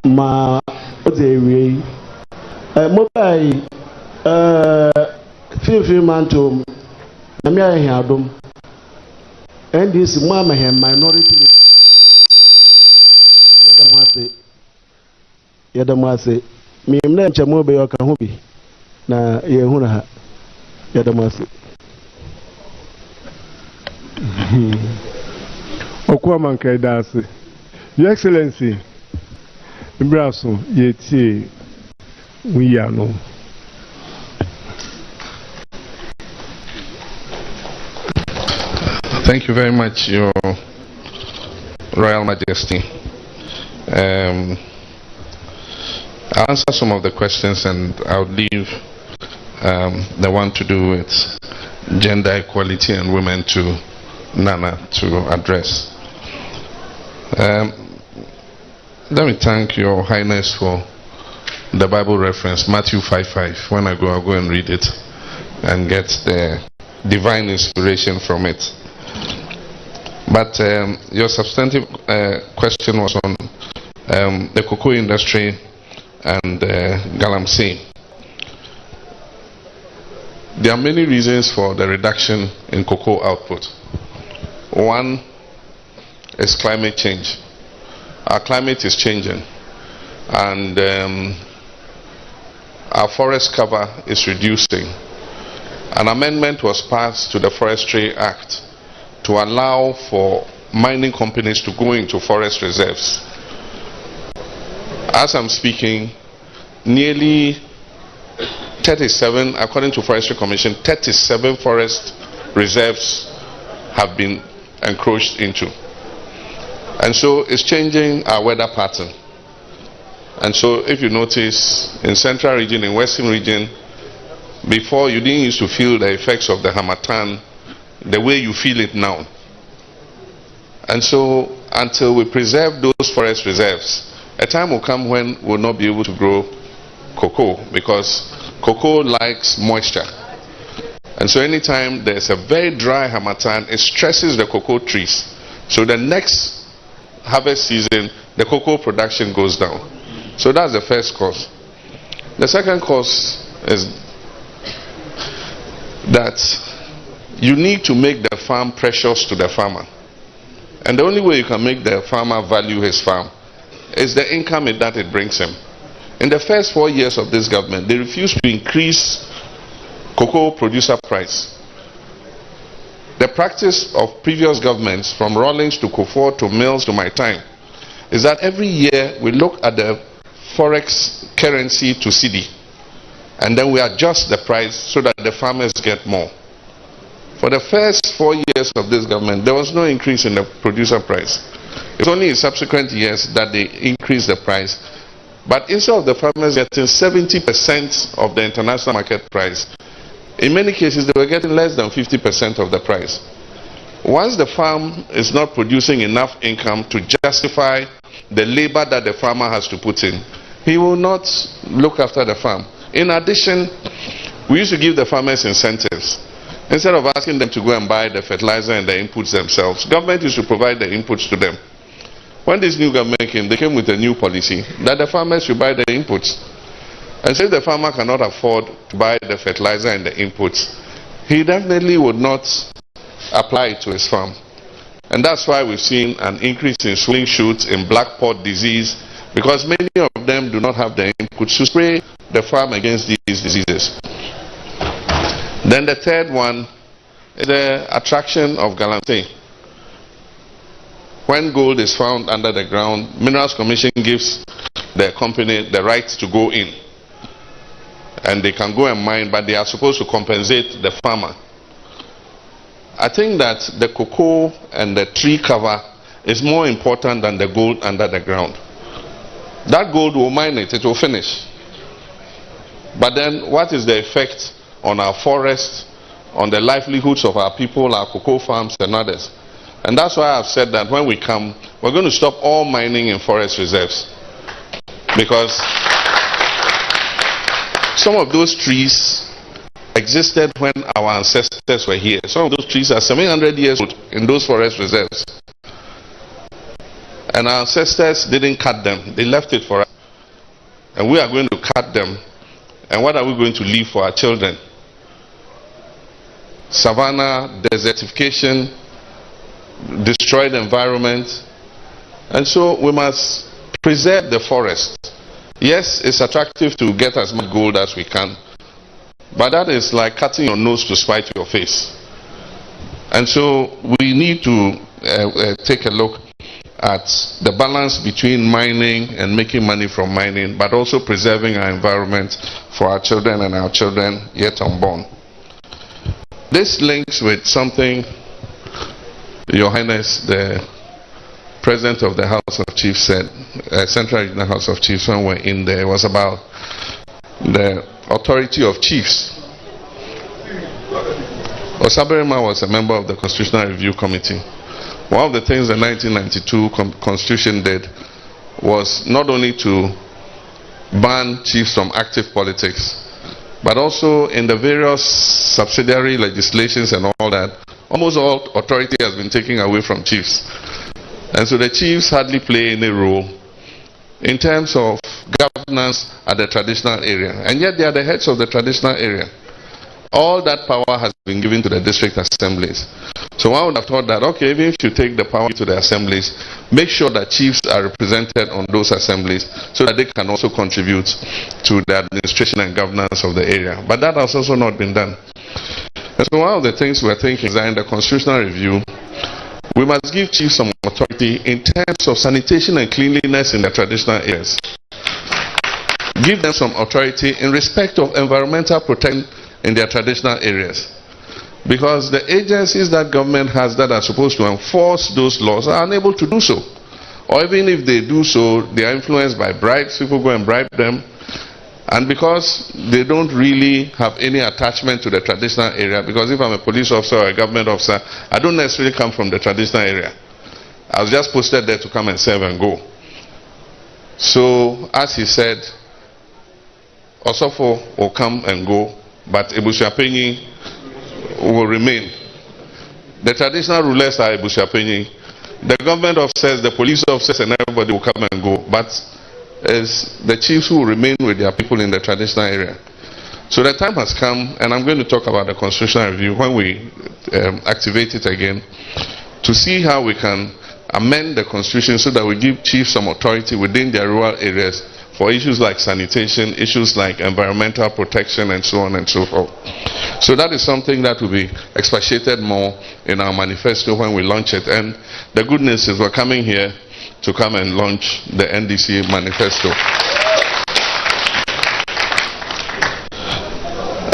ma odewie mobile fifi manto na me ahe adom and this mama minority yadamwase mimna nchamo be yoka hubi na yehuna ha yadamwase Okuaman kaidase. Your Excellency, Ibraso yeti wiyano. Thank you very much, Your Royal Majesty. I'll answer some of the questions and I'll leave the one to do with gender equality and women to Nana to address. Let me thank Your Highness for the Bible reference, Matthew 5:5. When I go, I'll go and read it and get the divine inspiration from it. But your substantive question was on the cocoa industry and Galamsey. There are many reasons for the reduction in cocoa output. One is climate change. Our climate is changing, and our forest cover is reducing. An amendment was passed to the Forestry Act to allow for mining companies to go into forest reserves. As I'm speaking, nearly 37, according to Forestry Commission, 37 forest reserves have been encroached into. And so it's changing our weather pattern. And so if you notice, in central region, in western region, before you didn't used to feel the effects of the Harmattan the way you feel it now. And so until we preserve those forest reserves, a time will come when we'll not be able to grow cocoa, because cocoa likes moisture. And so anytime there's a very dry Harmattan, it stresses the cocoa trees. So the next harvest season, the cocoa production goes down. So that's the first cause. The second cause is that you need to make the farm precious to the farmer. And the only way you can make the farmer value his farm is the income that it brings him. In the first 4 years of this government, they refused to increase cocoa producer price. The practice of previous governments, from Rawlings to Kufuor to Mills to my time, is that every year we look at the forex currency to cedi, and then we adjust the price so that the farmers get more. For the first 4 years of this government, there was no increase in the producer price. It's only in subsequent years that they increased the price. But instead of the farmers getting 70% of the international market price, in many cases they were getting less than 50% of the price. Once the farm is not producing enough income to justify the labor that the farmer has to put in, he will not look after the farm. In addition, we used to give the farmers incentives. Instead of asking them to go and buy the fertilizer and the inputs themselves, government used to provide the inputs to them. When this new government came, they came with a new policy that the farmers should buy the inputs. And so if the farmer cannot afford to buy the fertilizer and the inputs, he definitely would not apply it to his farm. And that's why we've seen an increase in swelling shoots, in black pod disease, because many of them do not have the inputs to spray the farm against these diseases. Then the third one is the attraction of galamsey. When gold is found under the ground, Minerals Commission gives the company the right to go in. And they can go and mine, but they are supposed to compensate the farmer. I think that the cocoa and the tree cover is more important than the gold under the ground. That gold will mine it, it will finish. But then what is the effect on our forests, on the livelihoods of our people, our cocoa farms and others? And that's why I've said that when we come, we're going to stop all mining in forest reserves. Because some of those trees existed when our ancestors were here. Some of those trees are 700 years old in those forest reserves. And our ancestors didn't cut them. They left it for us. And we are going to cut them. And what are we going to leave for our children? Savanna, desertification, destroyed environment. And so we must preserve the forest. Yes, it's attractive to get as much gold as we can, but that is like cutting your nose to spite your face. And so we need to take a look at the balance between mining and making money from mining, but also preserving our environment for our children and our children yet unborn. This links with something Your Highness, the President of the House of Chiefs said, Central Regional House of Chiefs, when we were in there, was about the authority of chiefs. Osaberima was a member of the Constitutional Review Committee. One of the things the 1992 Constitution did was not only to ban chiefs from active politics, but also in the various subsidiary legislations and all that, almost all authority has been taken away from chiefs. And so the chiefs hardly play any role in terms of governance at the traditional area. And yet they are the heads of the traditional area. All that power has been given to the district assemblies. So one would have thought that, okay, even if you take the power to the assemblies, make sure that chiefs are represented on those assemblies so that they can also contribute to the administration and governance of the area. But that has also not been done. And so one of the things we're thinking is that in the constitutional review, we must give chiefs some authority in terms of sanitation and cleanliness in the traditional areas. Give them some authority in respect of environmental protection in their traditional areas. Because the agencies that government has that are supposed to enforce those laws are unable to do so. Or even if they do so, they are influenced by bribes. People go and bribe them. And because they don't really have any attachment to the traditional area, because if I'm a police officer or a government officer, I don't necessarily come from the traditional area. I was just posted there to come and serve and go. So, as he said, Osofo will come and go, but Ebushapenyi will remain. The traditional rulers are Ebushapenyi. The government officers, the police officers, and everybody will come and go, but as the chiefs who will remain with their people in the traditional area. So the time has come, and I'm going to talk about the constitutional review when we activate it again, to see how we can amend the constitution so that we give chiefs some authority within their rural areas for issues like sanitation, issues like environmental protection, and so on and so forth. So that is something that will be expatiated more in our manifesto when we launch it. And the good news is we're coming here to come and launch the NDC manifesto.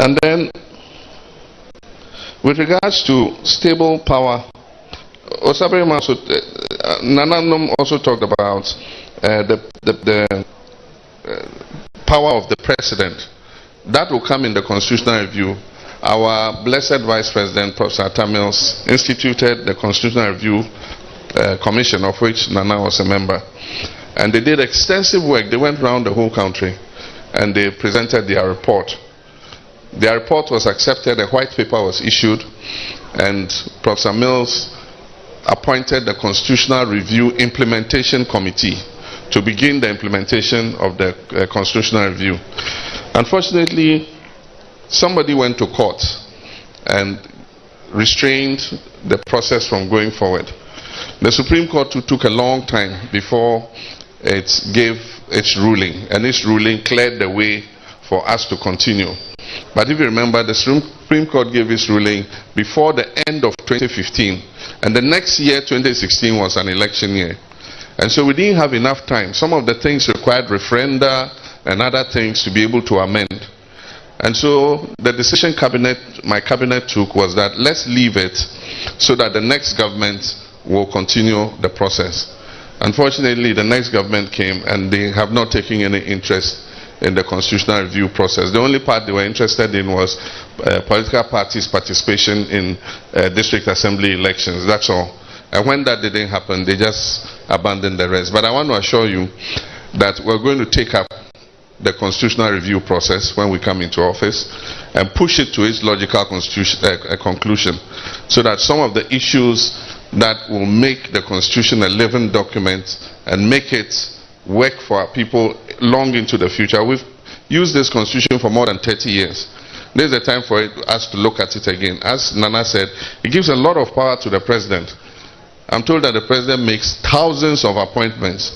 And then, with regards to stable power, Osaberima also, Naana also talked about the power of the president. That will come in the constitutional review. Our blessed Vice President, Professor Tamils, instituted the constitutional review commission, of which Naana was a member. And they did extensive work. They went around the whole country and they presented their report. Their report was accepted, a white paper was issued, and Professor Mills appointed the Constitutional Review Implementation Committee to begin the implementation of the constitutional review. Unfortunately, somebody went to court and restrained the process from going forward. The Supreme Court took a long time before it gave its ruling, and its ruling cleared the way for us to continue. But if you remember, the Supreme Court gave its ruling before the end of 2015, and the next year, 2016, was an election year. And so we didn't have enough time. Some of the things required referenda and other things to be able to amend. And so the decision my cabinet took was that let's leave it so that the next government will continue the process. Unfortunately, the next government came and they have not taken any interest in the constitutional review process. The only part they were interested in was political parties' participation in district assembly elections. That's all. And when that didn't happen, they just abandoned the rest. But I want to assure you that we're going to take up the constitutional review process when we come into office and push it to its logical conclusion, so that some of the issues that will make the constitution a living document and make it work for our people long into the future. We've used this constitution for more than 30 years. There's a time for us to look at it again. As Nana said, it gives a lot of power to the president. I'm told that the president makes thousands of appointments.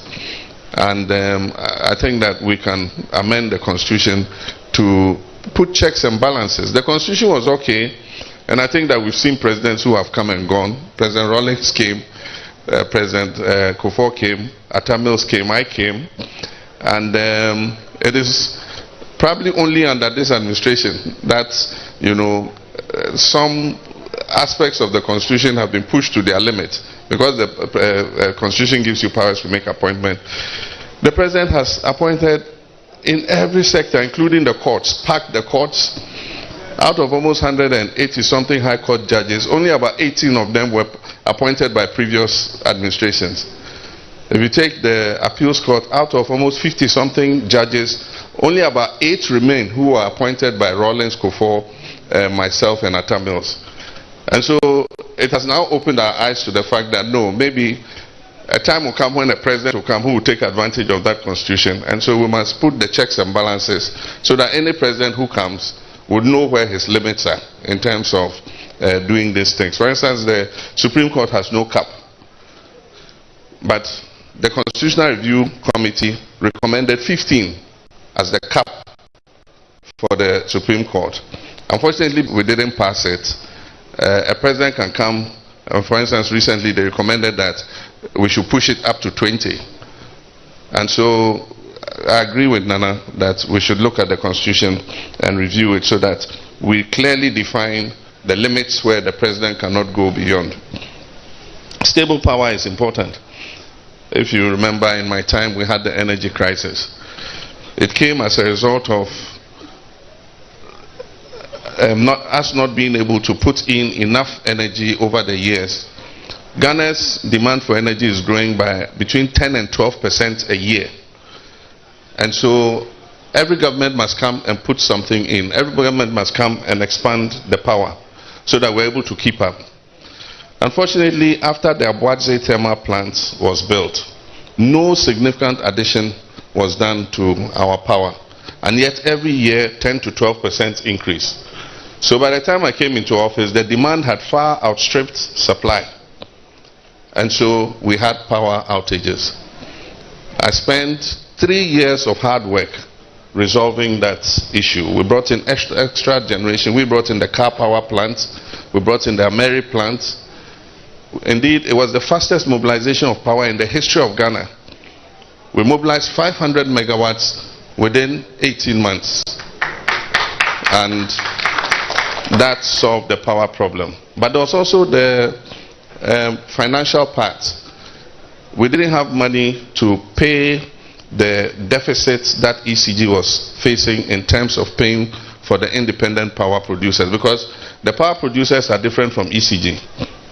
And I think that we can amend the constitution to put checks and balances. The constitution was okay, and I think that we've seen presidents who have come and gone. President Rawlings came, President Kufuor came, Atta Mills came, I came, and it is probably only under this administration that, you know, some aspects of the constitution have been pushed to their limit, because the constitution gives you powers to make appointment. The president has appointed in every sector, including the courts, packed the courts. Out of almost 180 something high court judges, only about 18 of them were appointed by previous administrations. If you take the appeals court, out of almost 50 something judges, only about 8 remain who were appointed by Rawlings, Kufuor, myself and Atta Mills. And so it has now opened our eyes to the fact that no, maybe a time will come when a president will come who will take advantage of that constitution. And so we must put the checks and balances so that any president who comes would know where his limits are in terms of doing these things. For instance, the Supreme Court has no cap. But the Constitutional Review Committee recommended 15 as the cap for the Supreme Court. Unfortunately, we didn't pass it. A president can come, for instance, recently they recommended that we should push it up to 20. And so I agree with Nana that we should look at the Constitution and review it so that we clearly define the limits where the president cannot go beyond. Stable power is important. If you remember, in my time we had the energy crisis. It came as a result of us not being able to put in enough energy over the years. Ghana's demand for energy is growing by between 10 and 12% a year. And so every government must come and put something in. Every government must come and expand the power so that we're able to keep up. Unfortunately, after the Abuadze thermal plant was built, no significant addition was done to our power. And yet every year 10 to 12% increase. So by the time I came into office, the demand had far outstripped supply. And so we had power outages. I spent 3 years of hard work resolving that issue. We brought in extra generation. We brought in the car power plant. We brought in the Ameri plant. Indeed, it was the fastest mobilization of power in the history of Ghana. We mobilized 500 megawatts within 18 months. And that solved the power problem. But there was also the financial part. We didn't have money to pay the deficits that ECG was facing in terms of paying for the independent power producers, because the power producers are different from ECG.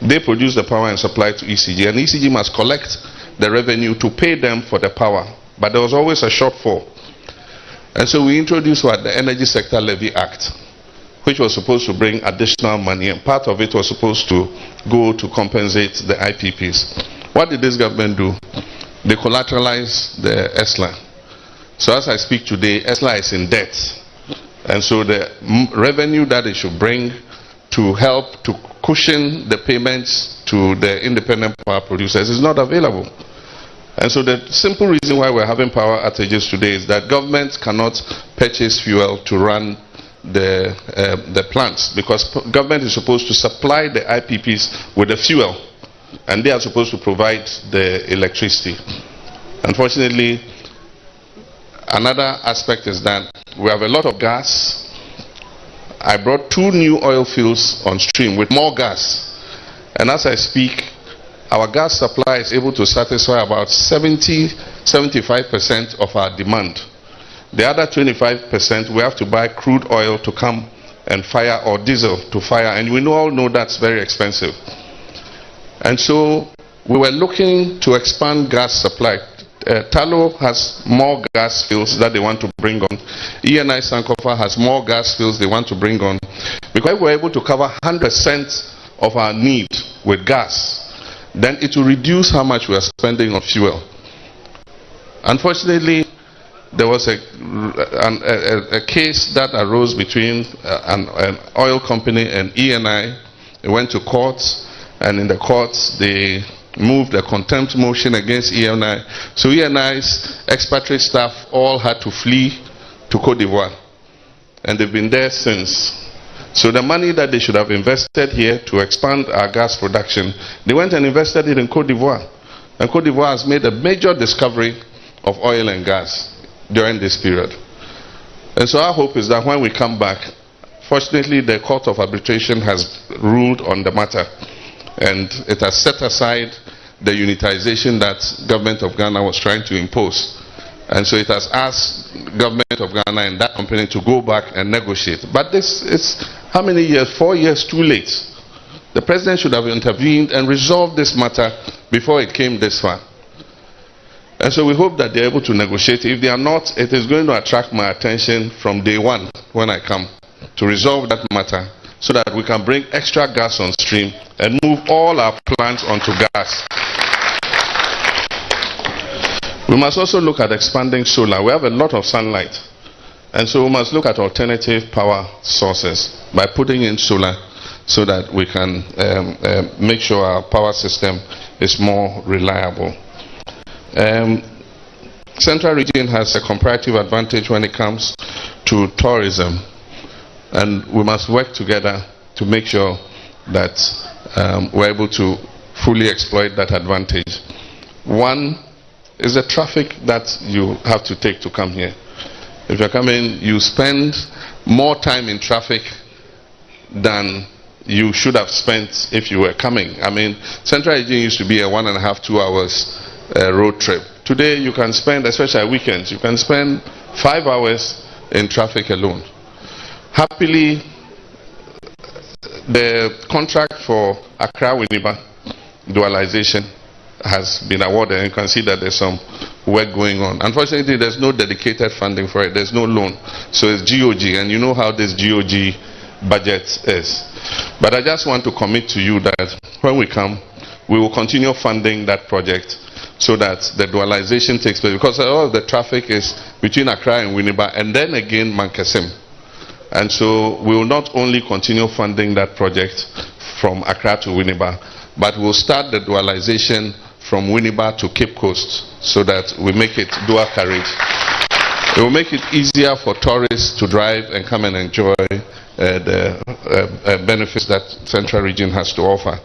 They produce the power and supply to ECG, and ECG must collect the revenue to pay them for the power. But there was always a shortfall. And so we introduced the Energy Sector Levy Act, which was supposed to bring additional money, and part of it was supposed to go to compensate the IPPs. What did this government do? They collateralized the ESLA. So as I speak today, ESLA is in debt And so the revenue that it should bring to help to cushion the payments to the independent power producers is not available. And so the simple reason why we're having power outages today is that government cannot purchase fuel to run the plants, because government is supposed to supply the IPPs with the fuel, and they are supposed to provide the electricity. Unfortunately, another aspect is that we have a lot of gas. I brought 2 new oil fields on stream with more gas, and as I speak, our gas supply is able to satisfy about 70-75% of our demand. The other 25% we have to buy crude oil to come and fire, or diesel to fire, and we all know that's very expensive. And so we were looking to expand gas supply. Talo has more gas fields that they want to bring on. ENI Sankofa has more gas fields they want to bring on. Because we're able to cover 100% of our need with gas, then it will reduce how much we are spending on fuel. Unfortunately, there was a case that arose between an oil company and ENI. It went to court, and in the courts they moved a contempt motion against ENI. So ENI's expatriate staff all had to flee to Cote d'Ivoire, and they've been there since. So the money that they should have invested here to expand our gas production, they went and invested it in Cote d'Ivoire. And Cote d'Ivoire has made a major discovery of oil and gas during this period. And so our hope is that when we come back, fortunately the Court of Arbitration has ruled on the matter, and it has set aside the unitization that government of Ghana was trying to impose. And so it has asked government of Ghana and that company to go back and negotiate. But this is how many years? 4 years too late. The president should have intervened and resolved this matter before it came this far. And so we hope that they're able to negotiate. If they are not, it is going to attract my attention from day one when I come to resolve that matter, so that we can bring extra gas on stream and move all our plants onto gas. We must also look at expanding solar. We have a lot of sunlight, and so we must look at alternative power sources by putting in solar, so that we can make sure our power system is more reliable. Central region has a comparative advantage when it comes to tourism, and we must work together to make sure that we're able to fully exploit that advantage. One is the traffic that you have to take to come here. If you're coming, you spend more time in traffic than you should have spent if you were coming. I mean, Central region used to be a 1.5 to 2 hours road trip. Today you can spend, especially at weekends, you can spend 5 hours in traffic alone. Happily, the contract for Accra-Winneba dualization has been awarded, and you can see that there's some work going on. Unfortunately, there's no dedicated funding for it. There's no loan. So it's GOG, and you know how this GOG budget is. But I just want to commit to you that when we come, we will continue funding that project so that the dualization takes place, because all of the traffic is between Accra and Winneba, and then again Mankasim. And so we will not only continue funding that project from Accra to Winneba, but we'll start the dualization from Winneba to Cape Coast, so that we make it dual carriage. It will make it easier for tourists to drive and come and enjoy the benefits that Central Region has to offer.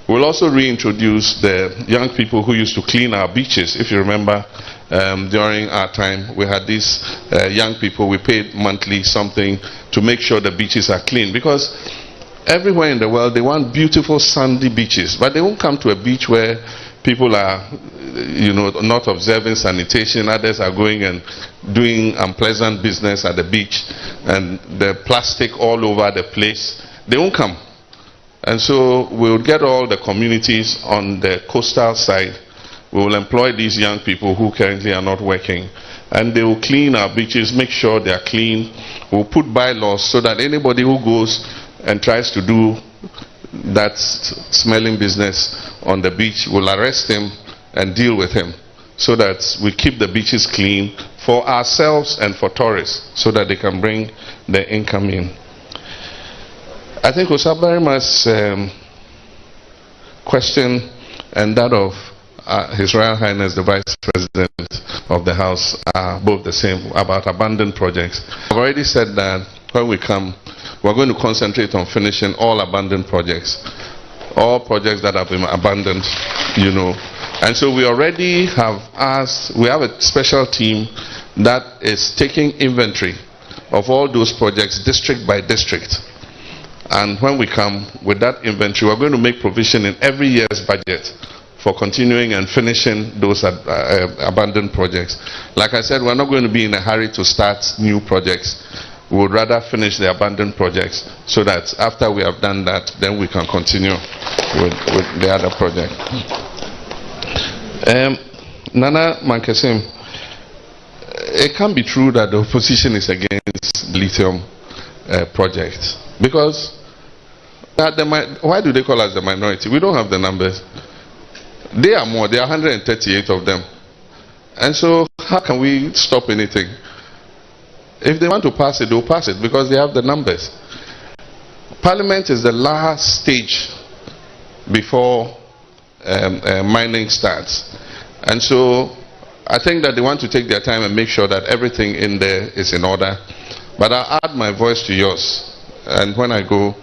We'll also reintroduce the young people who used to clean our beaches. If you remember, during our time, we had these young people. We paid monthly something to make sure the beaches are clean, because everywhere in the world they want beautiful sandy beaches, but they won't come to a beach where people are, not observing sanitation. Others are going and doing unpleasant business at the beach, and the plastic all over the place. They won't come. And so we'll get all the communities on the coastal side. We will employ these young people who currently are not working, and they will clean our beaches, make sure they are clean. We'll put bylaws so that anybody who goes and tries to do that smelling business on the beach, will arrest him and deal with him, so that we keep the beaches clean for ourselves and for tourists, so that they can bring their income in. I think Osabarima's question and that of His Royal Highness the Vice President of the House are both the same about abandoned projects. I've already said that when we come, we're going to concentrate on finishing all abandoned projects. All projects that have been abandoned, you know. And so we already have asked, we have a special team that is taking inventory of all those projects district by district. And when we come with that inventory, we're going to make provision in every year's budget for continuing and finishing those abandoned projects. Like I said, we're not going to be in a hurry to start new projects. We would rather finish the abandoned projects so that after we have done that, then we can continue with the other project. Nana Mankesim, it can be true that the opposition is against the lithium project, because why do they call us the minority? We don't have the numbers. They are more. There are 138 of them. And so how can we stop anything? If they want to pass it, they'll pass it because they have the numbers. Parliament is the last stage before mining starts. And so I think that they want to take their time and make sure that everything in there is in order. But I'll add my voice to yours. And when I go,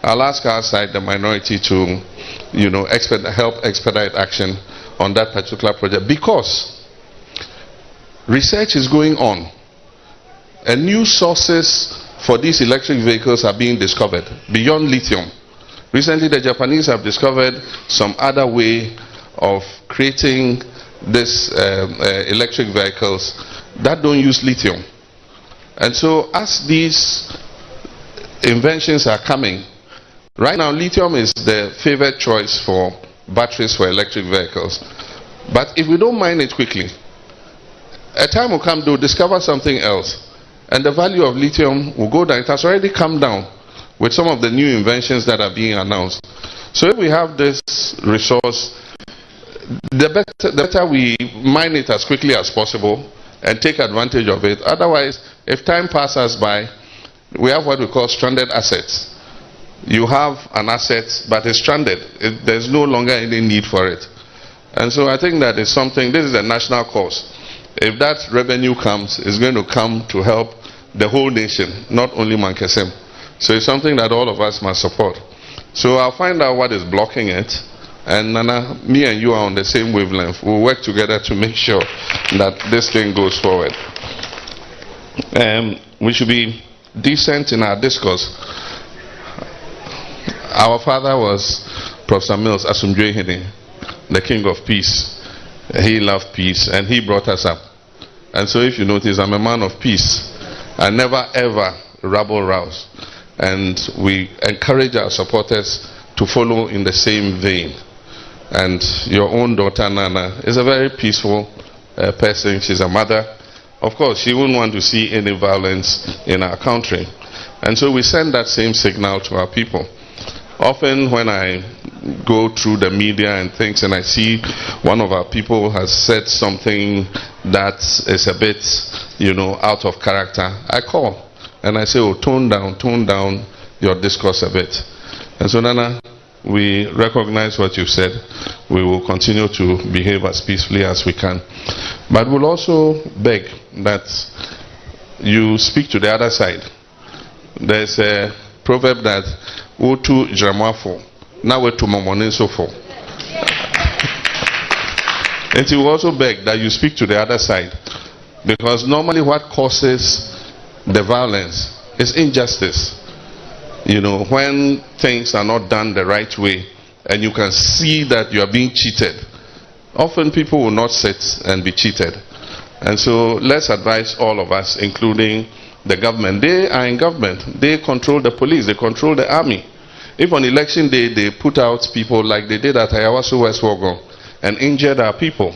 I'll ask our side, the minority, to, you know, help expedite action on that particular project, because research is going on and new sources for these electric vehicles are being discovered beyond lithium. Recently, the Japanese have discovered some other way of creating this electric vehicles that don't use lithium. And so as these inventions are coming, right now lithium is the favored choice for batteries for electric vehicles. But if we don't mine it quickly, a time will come, they'll discover something else, and the value of lithium will go down. It has already come down with some of the new inventions that are being announced. So if we have this resource, the better we mine it as quickly as possible and take advantage of it. Otherwise, if time passes by, we have what we call stranded assets. You have an asset, but it's stranded. There's no longer any need for it. And so I think that is something, this is a national cause. If that revenue comes, it's going to come to help the whole nation, not only Mankesem. So it's something that all of us must support. So I'll find out what is blocking it. And Nana, me and you are on the same wavelength. We'll work together to make sure that this thing goes forward. We should be decent in our discourse. Our father was Professor Mills Asumdwe, the king of peace. He loved peace and he brought us up. And so if you notice, I'm a man of peace. I never ever rabble rouse. And we encourage our supporters to follow in the same vein. And your own daughter Nana is a very peaceful person. She's a mother. Of course, she wouldn't want to see any violence in our country. And so we send that same signal to our people. Often when I go through the media and things and I see one of our people has said something that is a bit, you know, out of character, I call and I say, oh, tone down your discourse a bit. And so Nana, we recognize what you've said. We will continue to behave as peacefully as we can. But we'll also beg that you speak to the other side. There's a proverb that Otu Jramafo, now we're to Momonesofo. And we also beg that you speak to the other side. Because normally what causes the violence is injustice. You know, when things are not done the right way and you can see that you are being cheated, often people will not sit and be cheated. And so let's advise all of us, including the government. They are in government. They control the police. They control the army. If on election day they put out people like they did at Ayawaso West Wogon and injured our people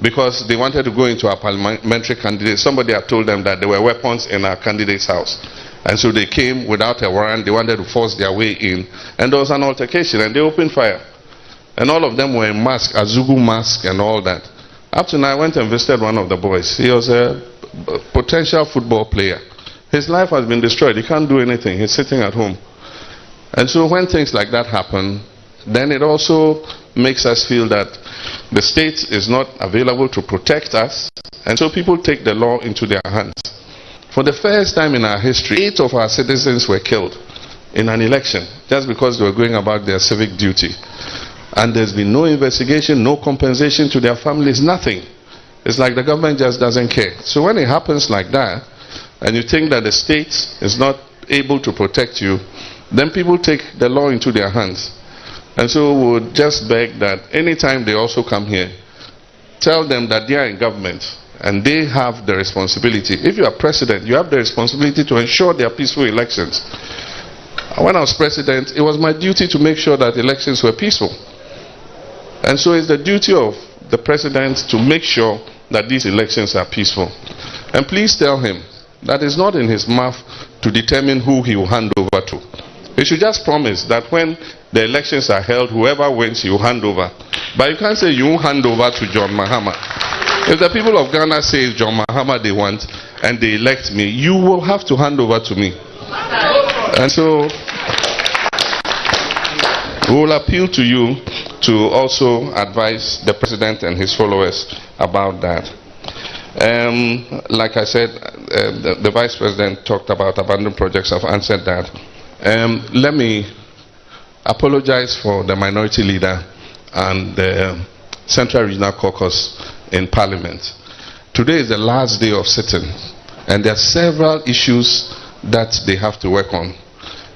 because they wanted to go into our parliamentary candidate, somebody had told them that there were weapons in our candidate's house. And so they came without a warrant. They wanted to force their way in. And there was an altercation and they opened fire. And all of them were in mask, a Zugu mask and all that. Up to now, I went and visited one of the boys. He was a potential football player. His life has been destroyed. He can't do anything. He's sitting at home. And so when things like that happen, then it also makes us feel that the state is not available to protect us. And so people take the law into their hands. For the first time in our history, 8 of our citizens were killed in an election just because they were going about their civic duty. And there's been no investigation, no compensation to their families, nothing. It's like the government just doesn't care. So when it happens like that, and you think that the state is not able to protect you, then people take the law into their hands. And so we would just beg that anytime they also come here, tell them that they are in government and they have the responsibility. If you are president, you have the responsibility to ensure there are peaceful elections. When I was president, it was my duty to make sure that elections were peaceful. And so it's the duty of the president to make sure that these elections are peaceful. And please tell him that it's not in his mouth to determine who he will hand over to. He should just promise that when the elections are held, whoever wins, you hand over. But you can't say you won't hand over to John Mahama. If the people of Ghana say John Mahama they want and they elect me, you will have to hand over to me. And so we will appeal to you to also advise the president and his followers about that. Like I said, the vice president talked about abandoned projects. I've answered that. Let me apologize for the minority leader and the Central Regional Caucus in Parliament. Today is the last day of sitting, and there are several issues that they have to work on.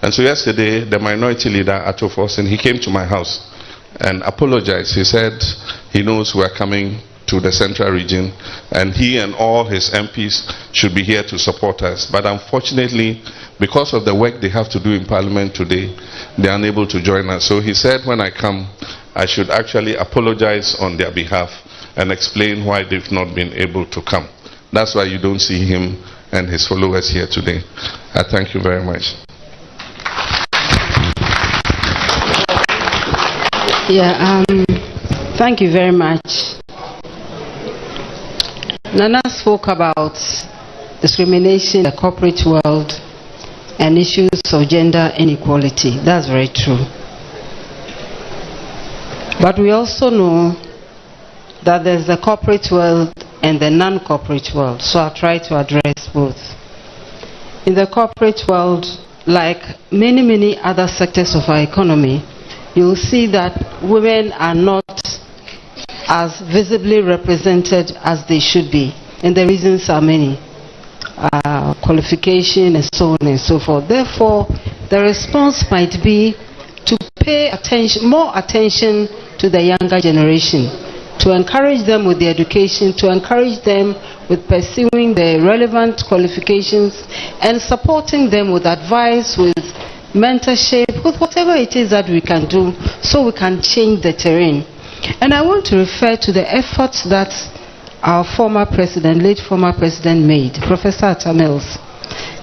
And so yesterday, the minority leader, Ato Forsen, he came to my house and apologized. He said he knows we are coming to the Central Region, and he and all his MPs should be here to support us. But unfortunately, because of the work they have to do in Parliament today, they are unable to join us. So he said when I come, I should actually apologize on their behalf and explain why they've not been able to come. That's why you don't see him and his followers here today. I thank you very much. Yeah, thank you very much. Nana spoke about discrimination in the corporate world and issues of gender inequality. That's very true. But we also know that there's the corporate world and the non-corporate world. So I'll try to address both. In the corporate world, like many other sectors of our economy, you'll see that women are not as visibly represented as they should be. And the reasons are many. Qualification and so on and so forth. Therefore, the response might be to pay more attention to the younger generation, to encourage them with the education, to encourage them with pursuing the relevant qualifications and supporting them with advice, with mentorship, with whatever it is that we can do so we can change the terrain. And I want to refer to the efforts that our former president, late former president made, Professor Atta Mills.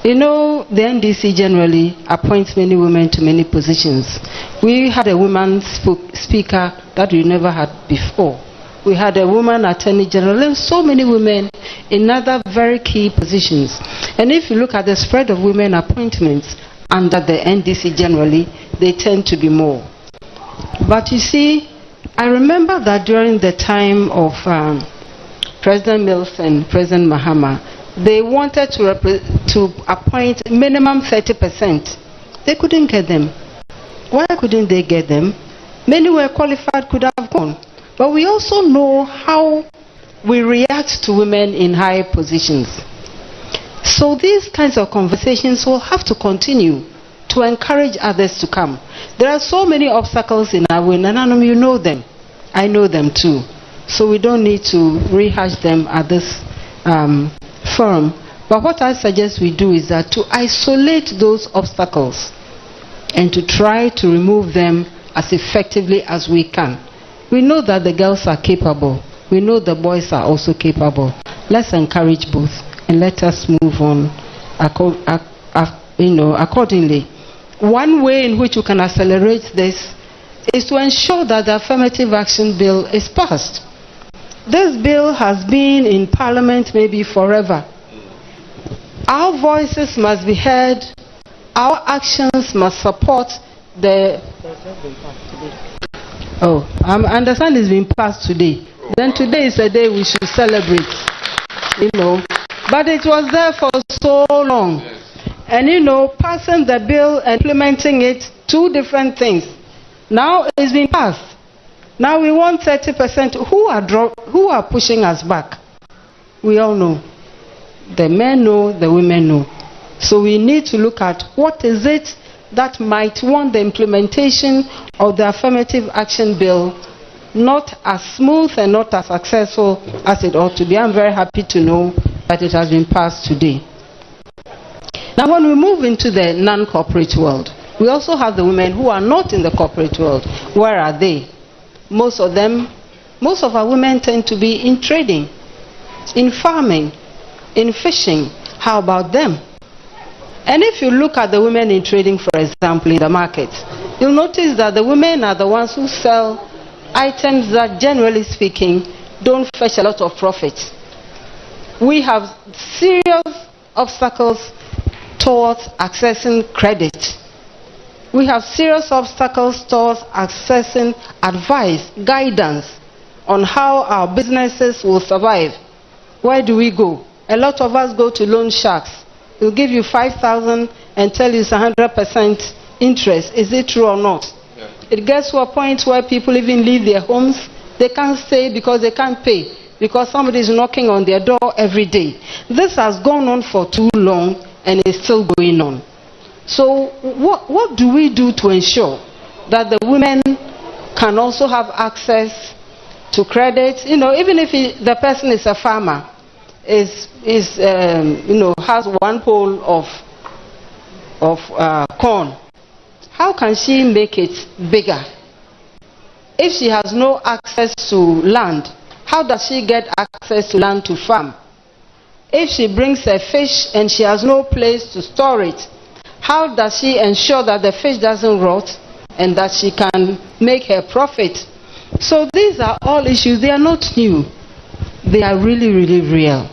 You know, the NDC generally appoints many women to many positions. We had a woman speaker that we never had before. We had a woman attorney general and so many women in other very key positions. And if you look at the spread of women appointments under the NDC generally, they tend to be more. But you see, I remember that during the time of President Mills and President Mahama, they wanted to appoint minimum 30%. They couldn't get them. Why couldn't they get them? Many were qualified, could have gone. But we also know how we react to women in high positions. So these kinds of conversations will have to continue to encourage others to come. There are so many obstacles in our way, and you know them. I know them too. So we don't need to rehash them at this forum. But what I suggest we do is that to isolate those obstacles and to try to remove them as effectively as we can. We know that the girls are capable. We know the boys are also capable. Let's encourage both and let us move on accordingly. One way in which we can accelerate this is to ensure that the affirmative action bill is passed. This bill has been in Parliament maybe forever, Our voices must be heard. Our actions must support the... Oh, I understand it's been passed today. Then today is a day we should celebrate, you know. But it was there for so long. And you know, passing the bill and implementing it, two different things. Now it's been passed. Now we want 30%. Who are pushing us back? We all know. The men know, the women know. So we need to look at what is it that might want the implementation of the affirmative action bill not as smooth and not as successful as it ought to be. I'm very happy to know that it has been passed today. Now when we move into the non-corporate world, we also have the women who are not in the corporate world. Where are they? Most of our women tend to be in trading, in farming, in fishing. How about them? And if you look at the women in trading, for example, in the market, you'll notice that the women are the ones who sell items that, generally speaking, don't fetch a lot of profit. We have serious obstacles towards accessing credit. We have serious obstacles towards accessing advice, guidance on how our businesses will survive. Where do we go? A lot of us go to loan sharks. They'll give you 5,000 and tell you it's 100% interest. Is it true or not? Yeah. It gets to a point where people even leave their homes. They can't stay because they can't pay, because somebody is knocking on their door every day. This has gone on for too long and is still going on. So what do we do to ensure that the women can also have access to credit? You know, even if the person is a farmer, has one pole of corn, how can she make it bigger? If she has no access to land, how does she get access to land to farm? If she brings a fish and she has no place to store it, how does she ensure that the fish doesn't rot and that she can make her profit? So these are all issues. They are not new. They are really, really real.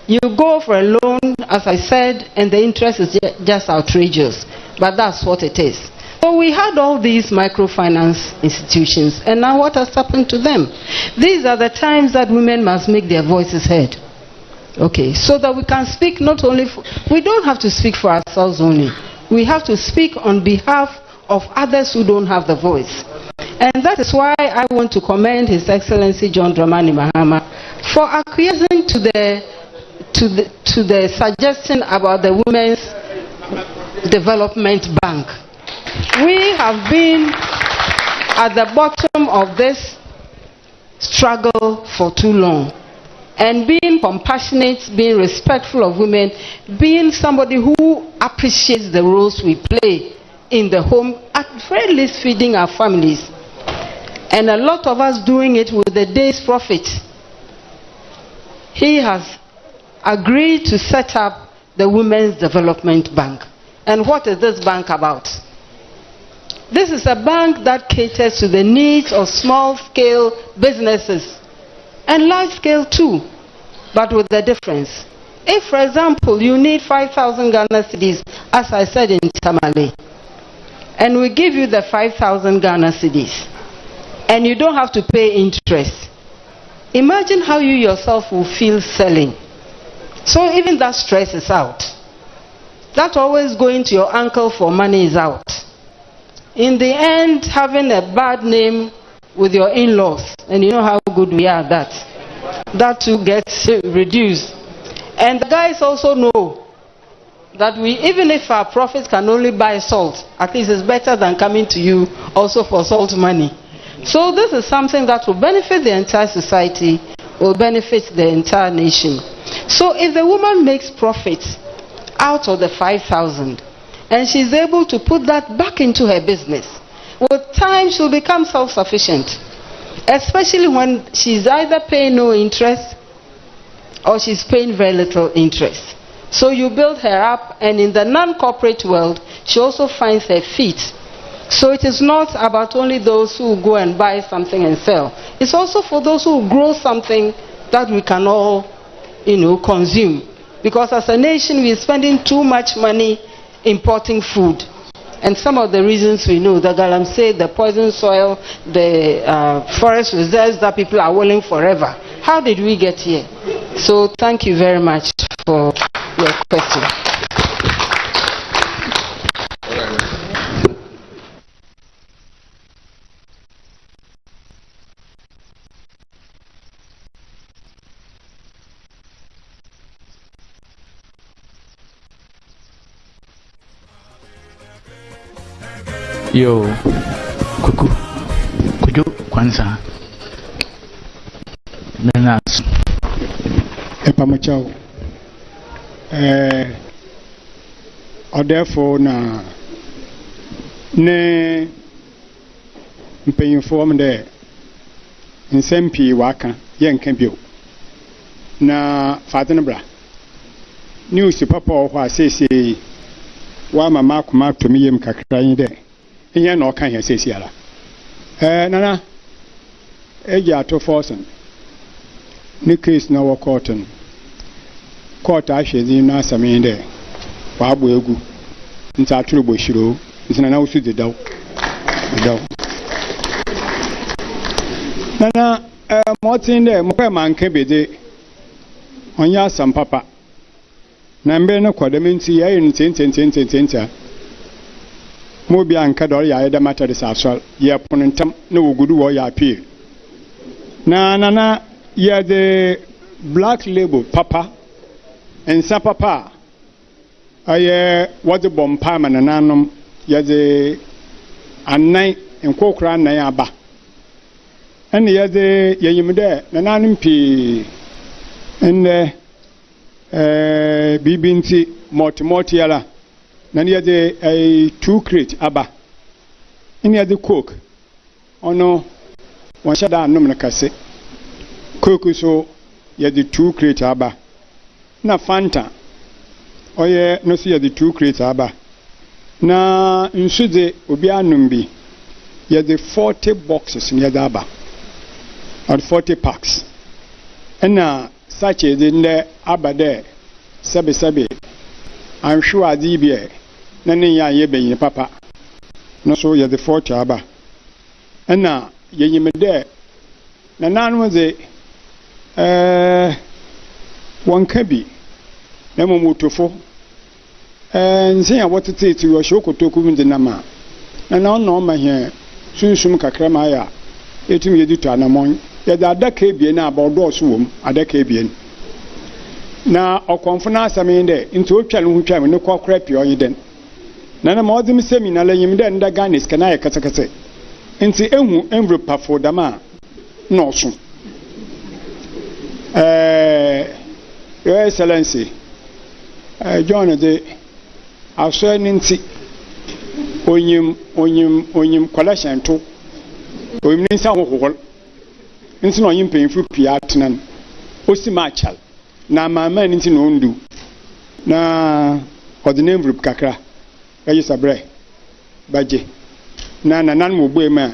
You go for a loan, as I said, and the interest is just outrageous. But that's what it is. So we had all these microfinance institutions, and now what has happened to them? These are the times that women must make their voices heard. Okay, so that we can speak not only for, we don't have to speak for ourselves only. We have to speak on behalf of others who don't have the voice. And that is why I want to commend His Excellency John Dramani Mahama for acquiescing to the suggestion about the Women's Development Bank. We have been at the bottom of this struggle for too long. And being compassionate, being respectful of women, being somebody who appreciates the roles we play in the home, at very least feeding our families. And a lot of us doing it with the day's profit. He has agreed to set up the Women's Development Bank. And what is this bank about? This is a bank that caters to the needs of small-scale businesses and large-scale too, but with the difference. If, for example, you need 5,000 Ghana cedis, as I said in Tamale, and we give you the 5,000 Ghana cedis, and you don't have to pay interest, imagine how you yourself will feel selling. So even that stress is out. That always going to your uncle for money is out. In the end, having a bad name with your in-laws, and you know how good we are at that too gets reduced. And the guys also know that even if our profits can only buy salt, at least it's better than coming to you also for salt money. So this is something that will benefit the entire society, will benefit the entire nation. So if the woman makes profits out of the 5,000 and she's able to put that back into her business, with time she'll become self-sufficient, especially when she's either paying no interest or she's paying very little interest. So you build her up, and in the non-corporate world, she also finds her feet. So it is not about only those who go and buy something and sell. It's also for those who grow something that we can all, consume. Because as a nation, we are spending too much money importing food. And some of the reasons we know, the galamsey, the poison soil, the forest reserves that people are willing forever. How did we get here? So thank you very much for your question. Yo, kuku kwanza. Menas. Epamachao. Therefore na ne mpanyinfo am de nsɛm pii waka yɛnka bio na fatene bra news papa wɔ hɔ a seesei wa mama akoma to me yam kakra yin dɛ nyɛ na ɔka hɛ seesei ala nana eji ato forsen ne case na wɔ court no court ahwɛdzi na asɛm yin dɛ wa abɔ egu nti atoro bɔ hyiro nti na wosu dedaw nana motin dɛ mo pɛ man ka bede ɔnyɛ asɛm papa na mbe ne kɔdɛm nti yɛ yin tentententententa mo bi anka dɔre yɛ ayɛdɛ mata de sasɔl yɛ pono ntam ne wogudu wɔ yɛ appeal na nana yɛ de black label papa nsa papa ayɛ wɔde bɔ mpa ma nananom yɛ de anan nkokora anan aba ɛne yɛ de yɛnyim dɛ nananom pii ɛnɛ bibi nti mɔtimɔti yala na ne yɛ de 2 crate aba ɛne yɛ de coke ɔno wɔn hyɛ da anom no kase coke so yɛ de 2 crate aba na fanta oye no so yɛ de 2 crate aba na nsu de obi anom bi yɛ de 40 boxes ne yɛ de aba or 40 packs ɛna sache de ndɛ aba dɛ sɛbesɛbe anhwe ade bi na ne yɛ ayɛ bɛyin papa no so yɛ de 40 aba ɛna yɛnyim dɛ na nanom de wɔnka bi na momotofo nse ya wɔtete ti wɔ hye kotoku bi de nama na ɔno ma hɛ sunsum kakra ma ya etum yɛ di to anamɔn yɛ de adaka ebien na aba ɔdɔɔso wɔ mu adaka ebien na ɔkɔmfo na asɛm yi dɛ nti otwa no ho twa me ne kɔkora pii ɔyɛ den na ma ɔde me sɛmi na la yim dɛ nda ganis kana yɛ katakata nti ehu envelope pafo dama na ɔso Your Excellency, John de aso ni nti onyim collection to oyim ni nsa hohol nti na onyim penfu pia tenan osi machal na mama ni nti na ondu na ordinary group kakra ayi sabre baje na nanan mo boe ma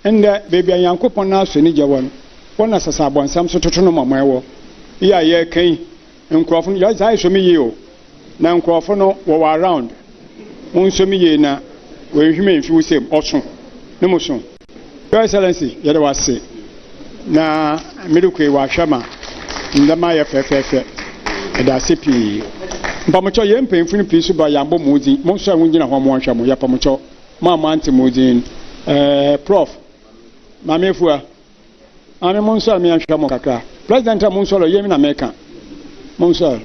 enda baby yankopon na aso ni jawon wona sasa abonsam so toto no mamoewo iya ye kan nkrofo no ya sai so mi ye o na nkrofo no wo around won so mi ye na we hwime mfi wusem oso ne mo so Your Excellency yede wase na medukwe wa hwama ndama ye fefefe eda sepi mpamocho ye mpemfu ni pisu ba yambo mudi mo so anwu nyina ho mo hwamo ya pamocho ma anti mudi prof mamefua ame mo so ami hwamo kakra president mo so lo yemi na meka mo so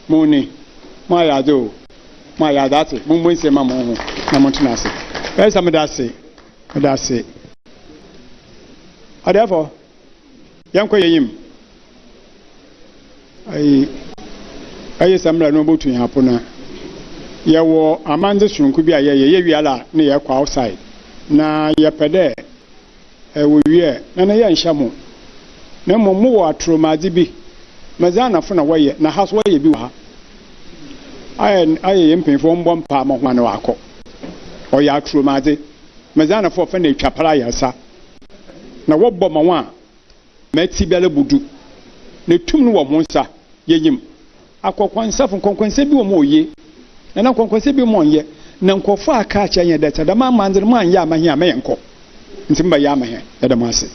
mo ni ma ya do ma ya date mo mo nse ma mo ho na mo tena se esa me da se therefore yanko yeyim ayi samla no botu ya pona yewo amanze sunku bi aye wiala na ye kwa outside na ye pede wo wie na ye nhamo na mo wo atromazi bi mazana fo na woye na house woye bi wa aye yempemfo mbɔ mpa ma ho na wakɔ oye atromazi mazana fo fa na twapara yasa na wobɔ ma wa mati bele budu ne tum no wo ho nsa yeyim akɔkwansafo nkɔnkwanse bi wɔ mo oye na nkɔnkwanse bi mo nyɛ na nkɔfo aka akyɛ yɛ dɛta dama manzere mo anyɛ amahe a mɛyɛ nkɔ nti mba yɛ amahe ɛda mo ase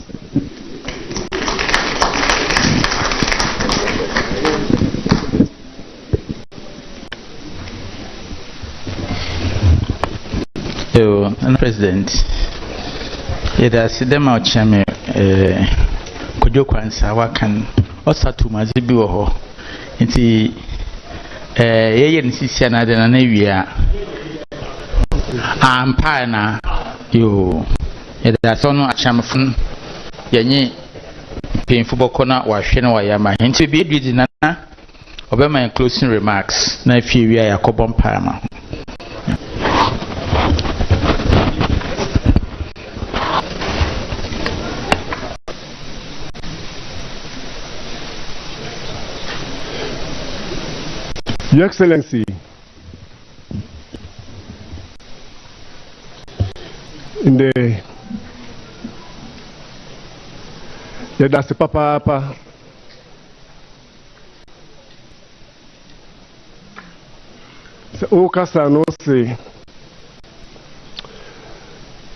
President, it has them out chame Kojo Kwansa wakan osa to mazibi wo ho nti ye nsisi na de na ewia ampa na yo it has ono achamfun yenye painful bokona wa hwe na wa yama nti bi edwidi na obema closing remarks na fi ewia yakobom paama. Your Excellency, in the that's the Papa. So, Okasa say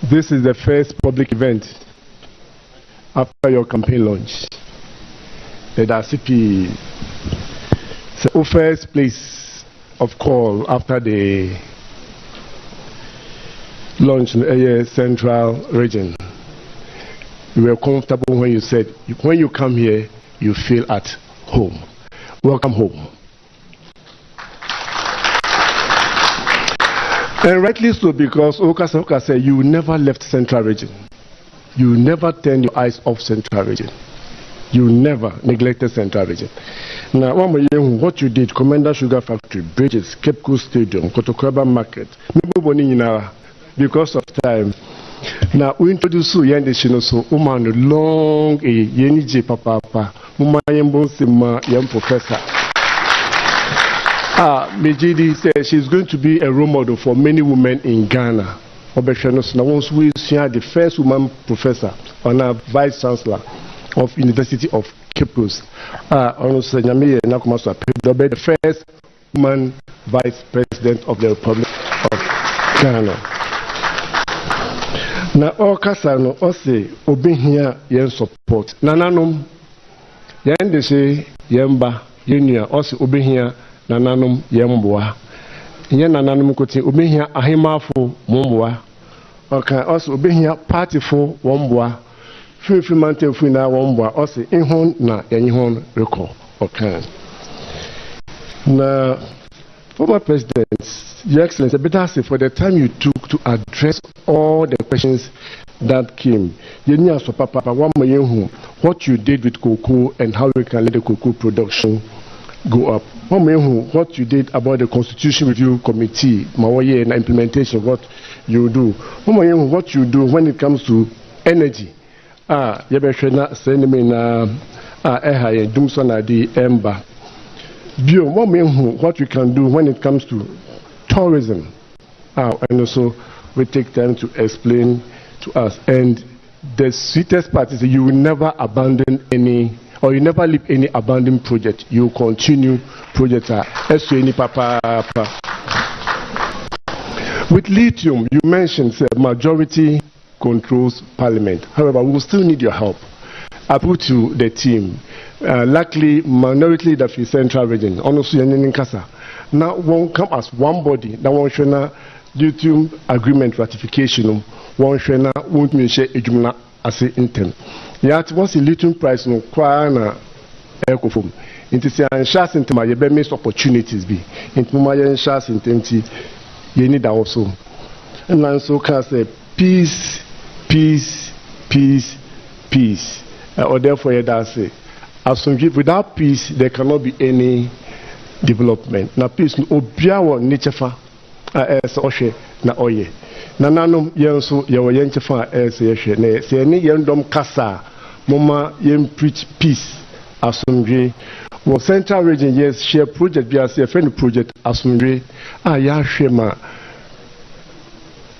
this is the first public event after your campaign launch. The CP. So, first place of call after the launch in the central region. You were comfortable when you said, when you come here, you feel at home. Welcome home. And rightly so, because Okasaoka said you never left central region. You never turned your eyes off central region. You never neglected central region. Now, what you did, Commander Sugar Factory, bridges, Cape Coast Stadium, Kotokwaba Market, because of time. Now, we introduce you in the so woman long a yenije papa, Mumayembo Sima, young professor. Mejidi says she's going to be a role model for many women in Ghana. Obeshanos, now once we see the first woman professor and a vice chancellor of University of Cape Coast. The first woman vice president of the Republic of Ghana. Na okasa no ose obi hia yen support. Nananom yen de se yemba yenua ose obi hia nananom yemboa. Yen nananom koti obi hia ahemafo momboa. Oka ose obi hia partyfo womboa. Free mountain free na womboa ose ihon na yenhon record. Okay. Na former President, Your Excellency, better say for the time you took to address all the questions that came. What you did with cocoa and how we can let the cocoa production go up. What you did about the Constitution Review Committee, and implementation, what you do. What you do when it comes to energy. What we can do when it comes to tourism. And also we take time to explain to us. And the sweetest part is that you will never abandon any, or you never leave any abandoned project. You continue projects. With lithium, you mentioned majority controls parliament. However, we will still need your help. I put to the team. Luckily, minority leader for central region, honestly, in Kasa. Now, won't come as one body. That one shana lithium agreement ratification. One shana won't mean share ejumna as a intent. Yet, what's the lithium price no kwana ecofom? Into say and shares into my best opportunities be. Into my shares intenti, you need also. And then so can say peace, peace, peace, peace. Or therefore, you say. Without peace, there cannot be any development. Now, peace, obiawo nichefa oshe na oye. Nanano yenso yawo yenchefa yeshe ne se ni yendom kasa mama yen preach peace asumdwe. Wo central region yes share project bi as a friend project asumdwe ya hwema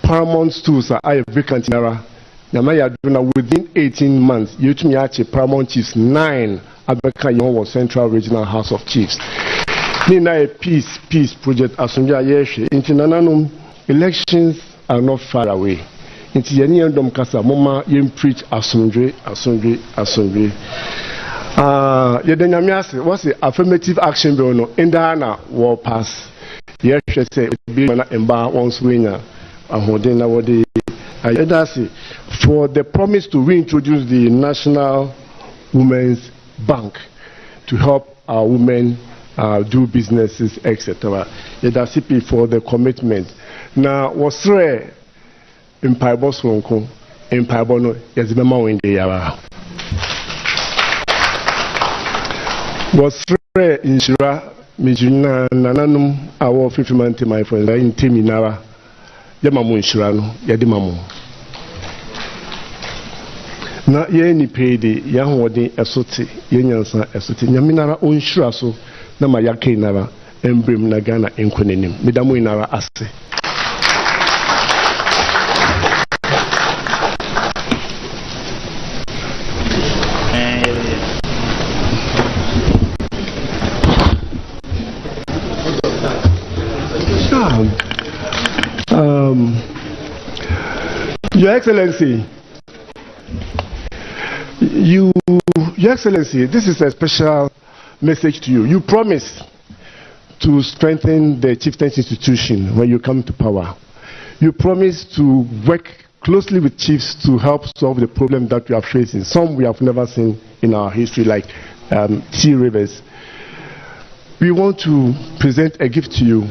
paramount stools are vacant nara. Within 18 months, you to me paramount chiefs 9 Abeka was Central Regional House of Chiefs. Nina a peace project asonja yeshe. Inti nananom elections are not far away. Inti yeni endom kasa mama yem preach asonje. Yedanyamiase what's the affirmative action bill no in Naana war pass. Yeshe say be mana emba once winner. Ahodena wodi ayedasi for the promise to reintroduce the National Women's Bank to help our women do businesses, etc. Yedasi for the commitment. Now, what's rare in Paibo Sonko, in Paibono, Yazimama Wende Yara. What's rare in Shira, Mijuna, Nananum, our 50 man, my friend, in Timinara, Yamamu Shirano, Yadimamu. Na yeni payday yan wodi esote yenyansa esote nyaminara onhura so na ma yake nara embrem na Ghana enkonenim medamu inara ase Your Excellency, Your Excellency, this is a special message to you. You promised to strengthen the chieftain's institution when you come to power. You promised to work closely with chiefs to help solve the problem that we are facing. Some we have never seen in our history, like T Rivers. We want to present a gift to you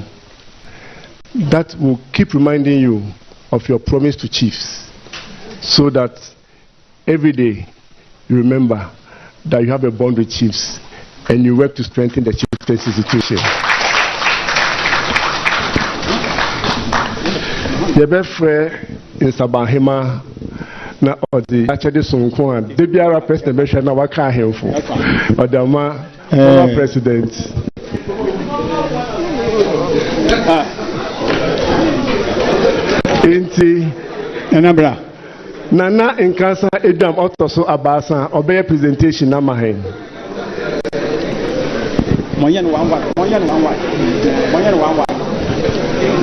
that will keep reminding you of your promise to chiefs, so that every day you remember that you have a bond with chiefs and you work to strengthen the chieftain's institution. The best friend in Mahama na odi actually sonko and the biara president be hwe na waka ahemfo odama former president enti enabra Nana in Kasa Edam Otoso Abasa obey presentation na mahen. Moyen one.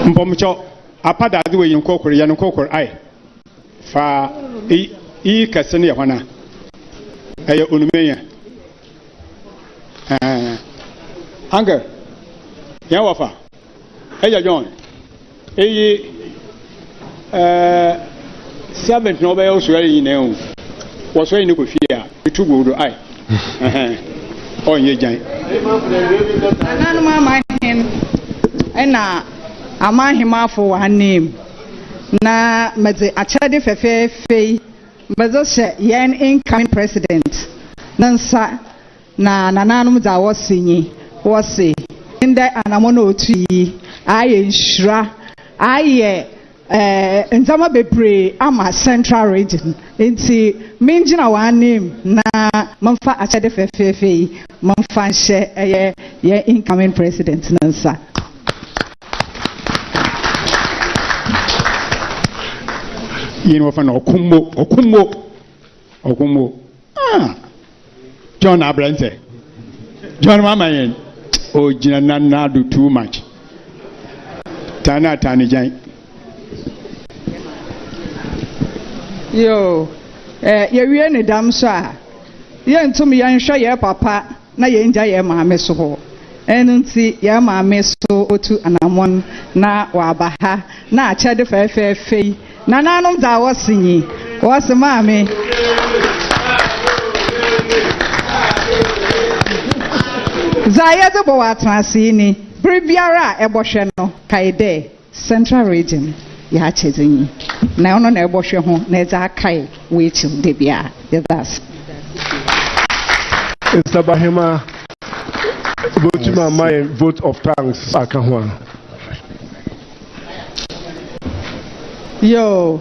Mbomcho apada the way you kokor yan kokor ai. Fa e kasene ya hwana. Eye onumeya. Anger. Ya wafa. Eye John. Eye 7 no be also very new. Was very new fear. You took go to I. Oh, ye giant. Mama him and a man him for her name. Na Maze Achade Fefe, but those yan incoming president. Nansa na Nananum da was singing, was say, in that anamono tree, I ensure I Nzama bebre ama central region enti menjina wa name na mamfa achade fefefe mamfa nche ye incoming president nansa yin wa fa na okummo John Abrante John mama yen o jina na do too much tani jan yo ye wie ne dam so a ye ntum ye nhwe ye papa na ye nja ye maame so ho enunti ye maame so otu anamon na waba ha na achede fefefe na nanum da wosinyi wose maame zaye de bo watrase ni bribiara ebohwe no kaide central region ya chedin na ono na ebohwe ho na eza kai wechi de bia that's Mr. Bahema vote my vote of thanks akahwa yo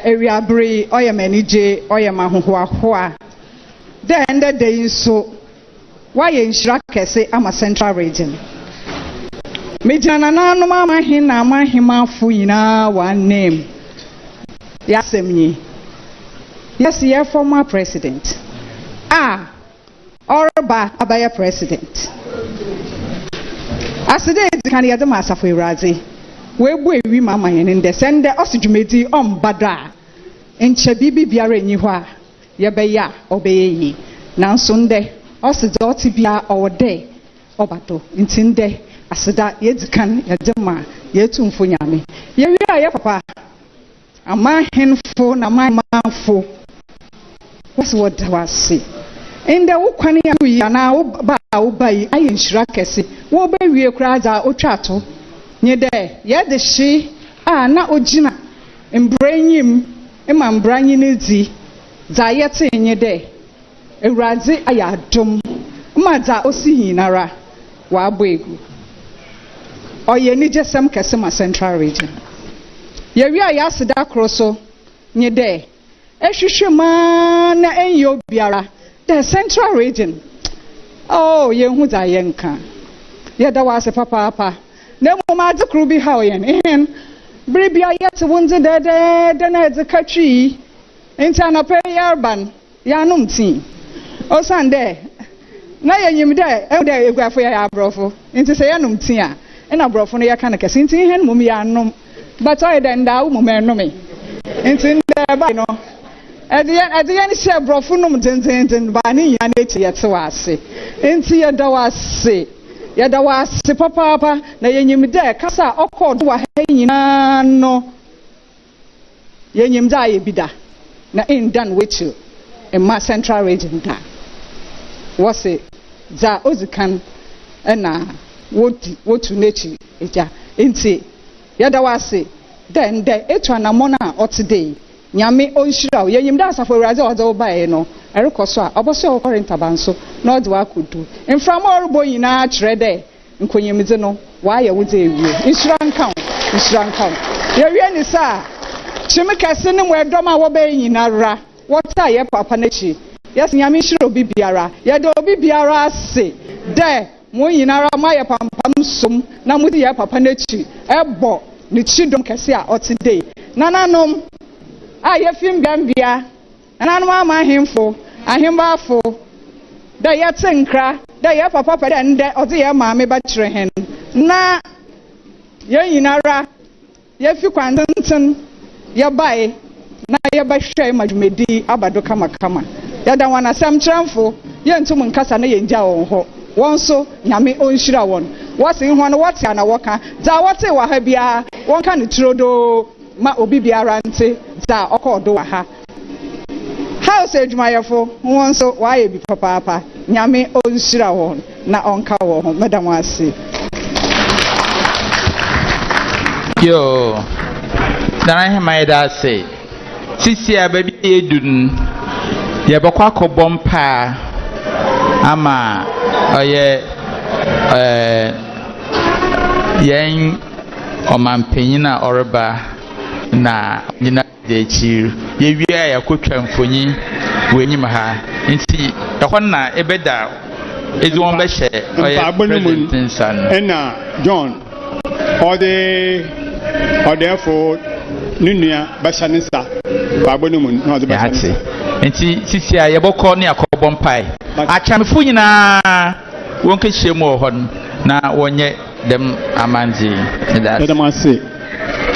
ewiabri oyemanije oyemahohoahoa then the day so why enshira kese ama central region Mijana na no mama hina mahima fu ina one name. Yasemni. Yes, your former president. Orba abaya president. asede kan ya de masafo ewraze we bu ewi mama yen nde sende osidwumedi ombada enche bibi biara enyi ho a ye be ya obeyi nanso nde oside oti bia owode obato ntinde aseda ye dikan ya de ma ye tumfo nyame ye wi a ye papa ama henfo na manfo what's what wasi inde wo kwani ya na wo ba yi aye nshira kese wo ba wie kura za otwato nye de ye de hye a na ogina mbranyim ema mbranyi ne di za ye te nye de ewradze ayadom ma za osi hinara wa aboegu oye ni jesem kese ma central region ye wi a ya sida kroso nye de ehwehwe ma na enyo biara the central region oh ye hu za ye nka ye da wa se papa na mo ma dzikru bi ha oyen en bribia yet wonze de na dzikatwi enta na pe yarban ya numti o sande na ye nyim de e de eguafo ya abrofo enti se ya numti a na abrofo no ya ka na kase enti hen mum ya num but I de nda wo mum enumi enti nda ba no Adiyan se abrofo num denden ba ni ya na eti yete wase enti ya da wase ya da wase papa na yenyim de kasa okod wa hanyina no yenyim da ye bida na in done with you in my central region da wase za ozikan na wotu nechi eja enti ya da wase den de etu anamona otide nyame onhira yenyim da asafo ewraze ozo bae no erekoso a oboso okorinta banso na ode wa kudu inframo orbo yina kire de nkonyimide no wa ye wode ewie insuran kan ye wie ni sa chimi kase ne mo edom a wo ba yina ra wota ye papa na chi yes nyame hira obi biara ye de obi biara se de mo yina ra ma ye pampam som na mo de ye papa na chi ebo ni chidom kase a otide nananom aye fim gambia nananom ama hemfo ahembafo da ye tenkra da ye papa pede nde ode ye maame ba kire hen na ye yinara ye fi kwantenten ye bae na ye ba hwe madwumedi abado kama ya da wana sam tramfo ye ntum nkasa na ye nja won ho won so nyame onhira won wase ho no wote ana woka za wote wa ha bia won ka ne turodo ma obi biara nte za okodo wa ha house edwumayefo won so wa ye bi papa nyame onhira won na onka wo ho madam ase yo dana he mai da say sisi ababi edun ye bakwa kobompa ama oye yen omampanyina oreba na nyina de chi ye wia ya kotwa mfonyi wenyim ha nti ehon na ebeda edu won be hye oye president san ena John odefo nunua bashanisa babonimun na ode bashanisa nti sisi a yebokọ ne akọbọ mpai achamfo nyina won ke hyemu ho na wonye dem amanzi da ma se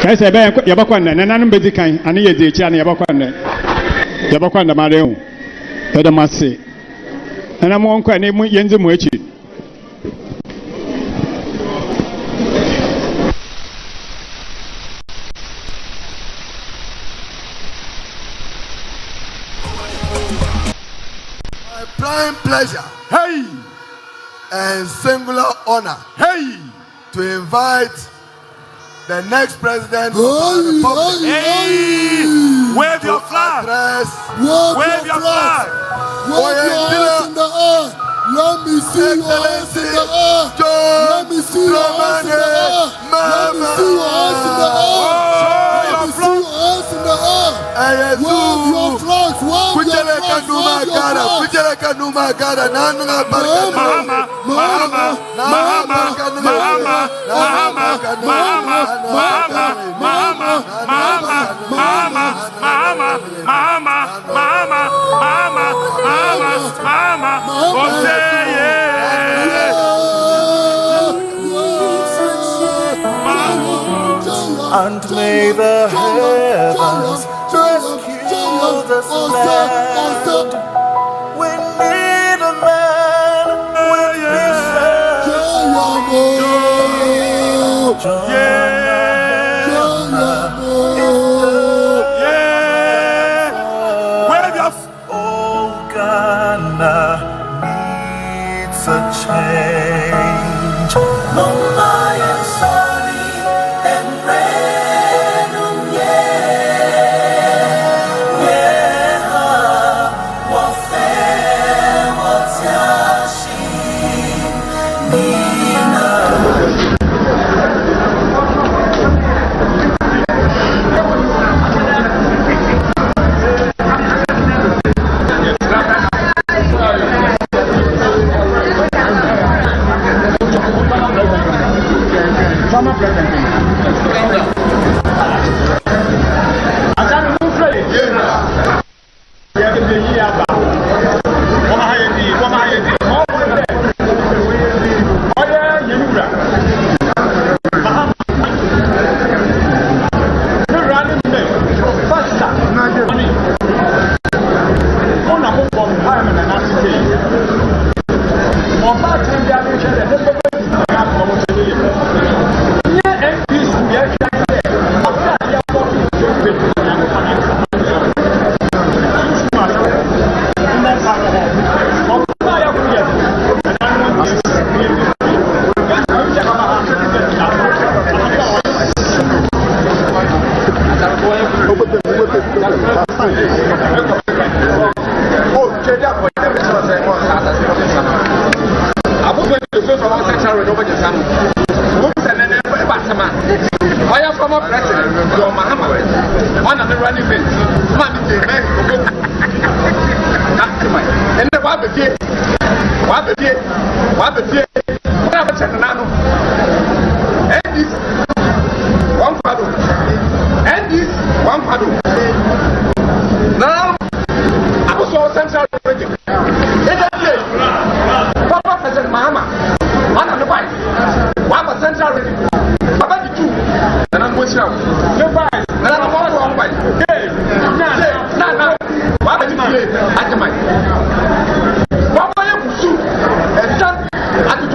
kai se be yebokọ na nananum bedi kan ane ye de echi ane yebokọ na mare hu da ma se na mo nkọ ne mu yenze mu echi pleasure, hey, and singular honor, hey, to invite the next president of the Republic. Hey, wave your flag. Wave your flag. Wave your hands in the air. Let me see your hands in the air. Let me see your hands in the air. Let me see your hands in the air. Let me see your hands in the air. Wave your flags. Wave your flags. and may the heavens rescue this land. We need a man with vision. Oh, Ghana needs a change. No lion, sorry, and random, Mahama, one of the running mates, man, and the Wabby, whatever Chanano, and this one paddle, and this one paddle. Now, I was all central region. Papa President Mahama, one of the bike, one of central region. Papa the two, and I'm with you. No bike, and I'm one bike. No, why did you play? At the mic. Papa, you and that at the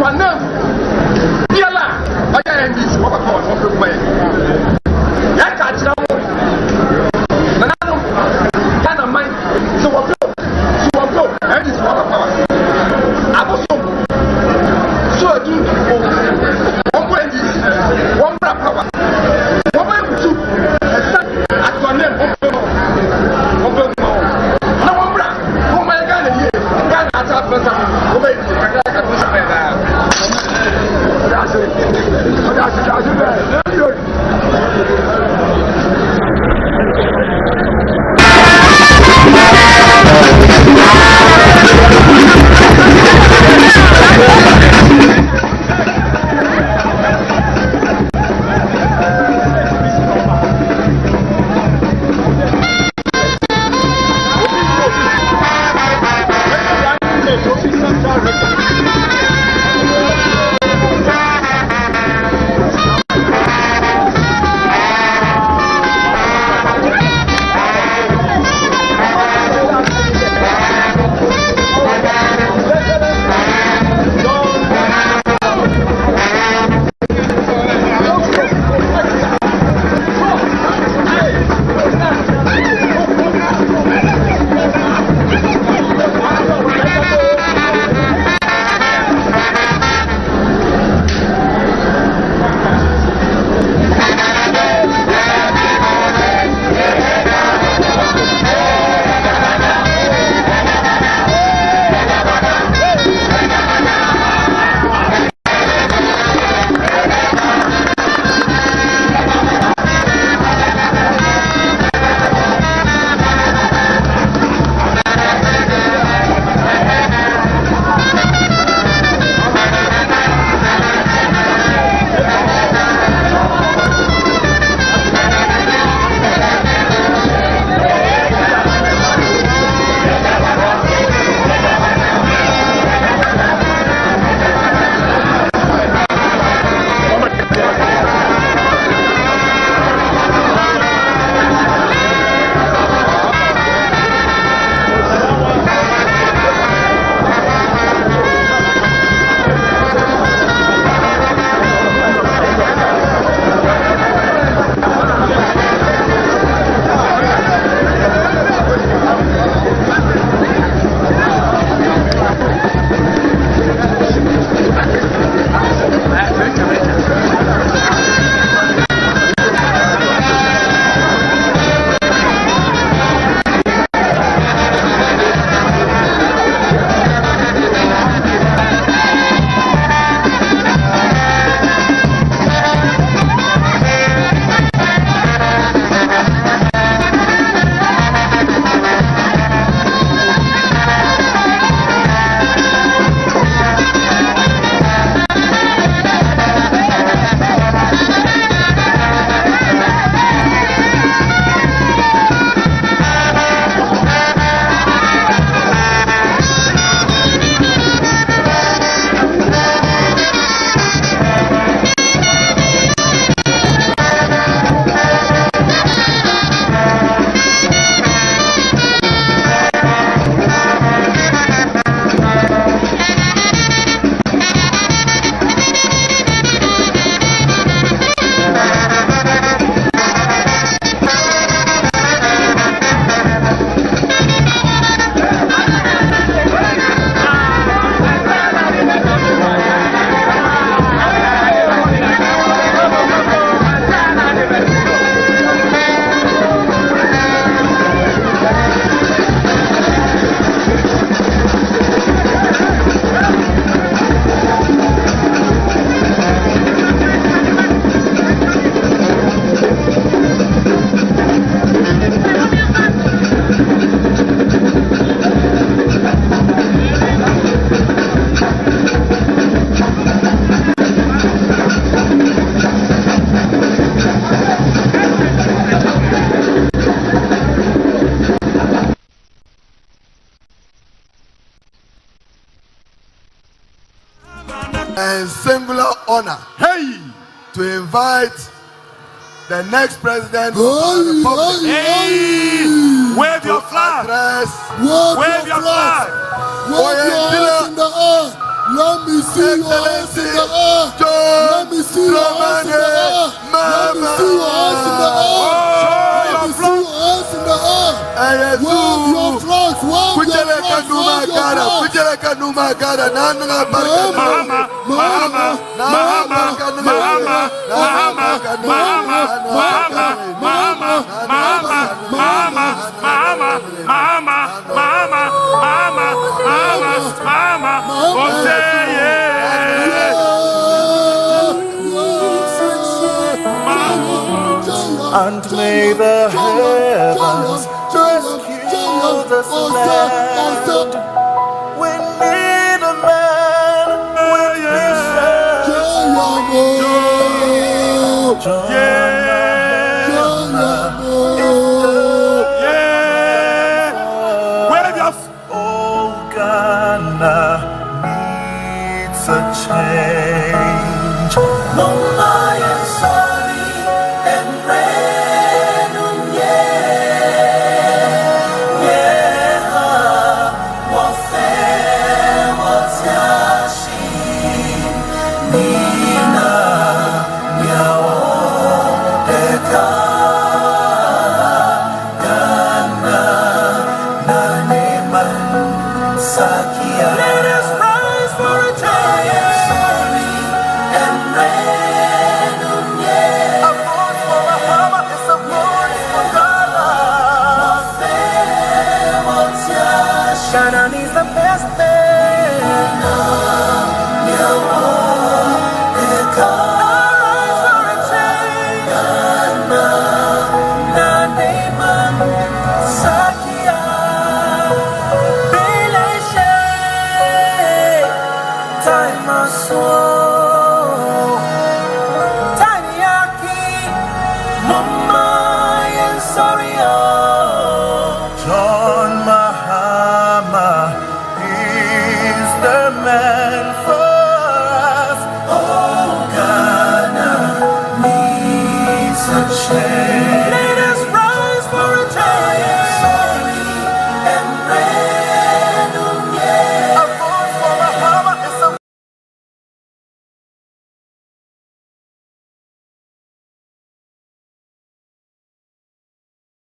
the singular honor to invite the next president of the Republic. Wave your flag. Wave your flag. Wave your hands in the air. Let me see your hands in the air. Let me see your hands in the air. Let me see your hands in the air. Let me see your hands in the air. Wave your flags. Wave your flags. Wave your flags. Mahama, Mahama, Mahama, Mahama, Mahama, Mahama, Mahama, Mahama, Mahama, Mahama, Mahama, Mahama, Mahama, Mahama, Mahama, and may the heavens rescue this land. We need a man with Oh, Ghana needs a change. No matter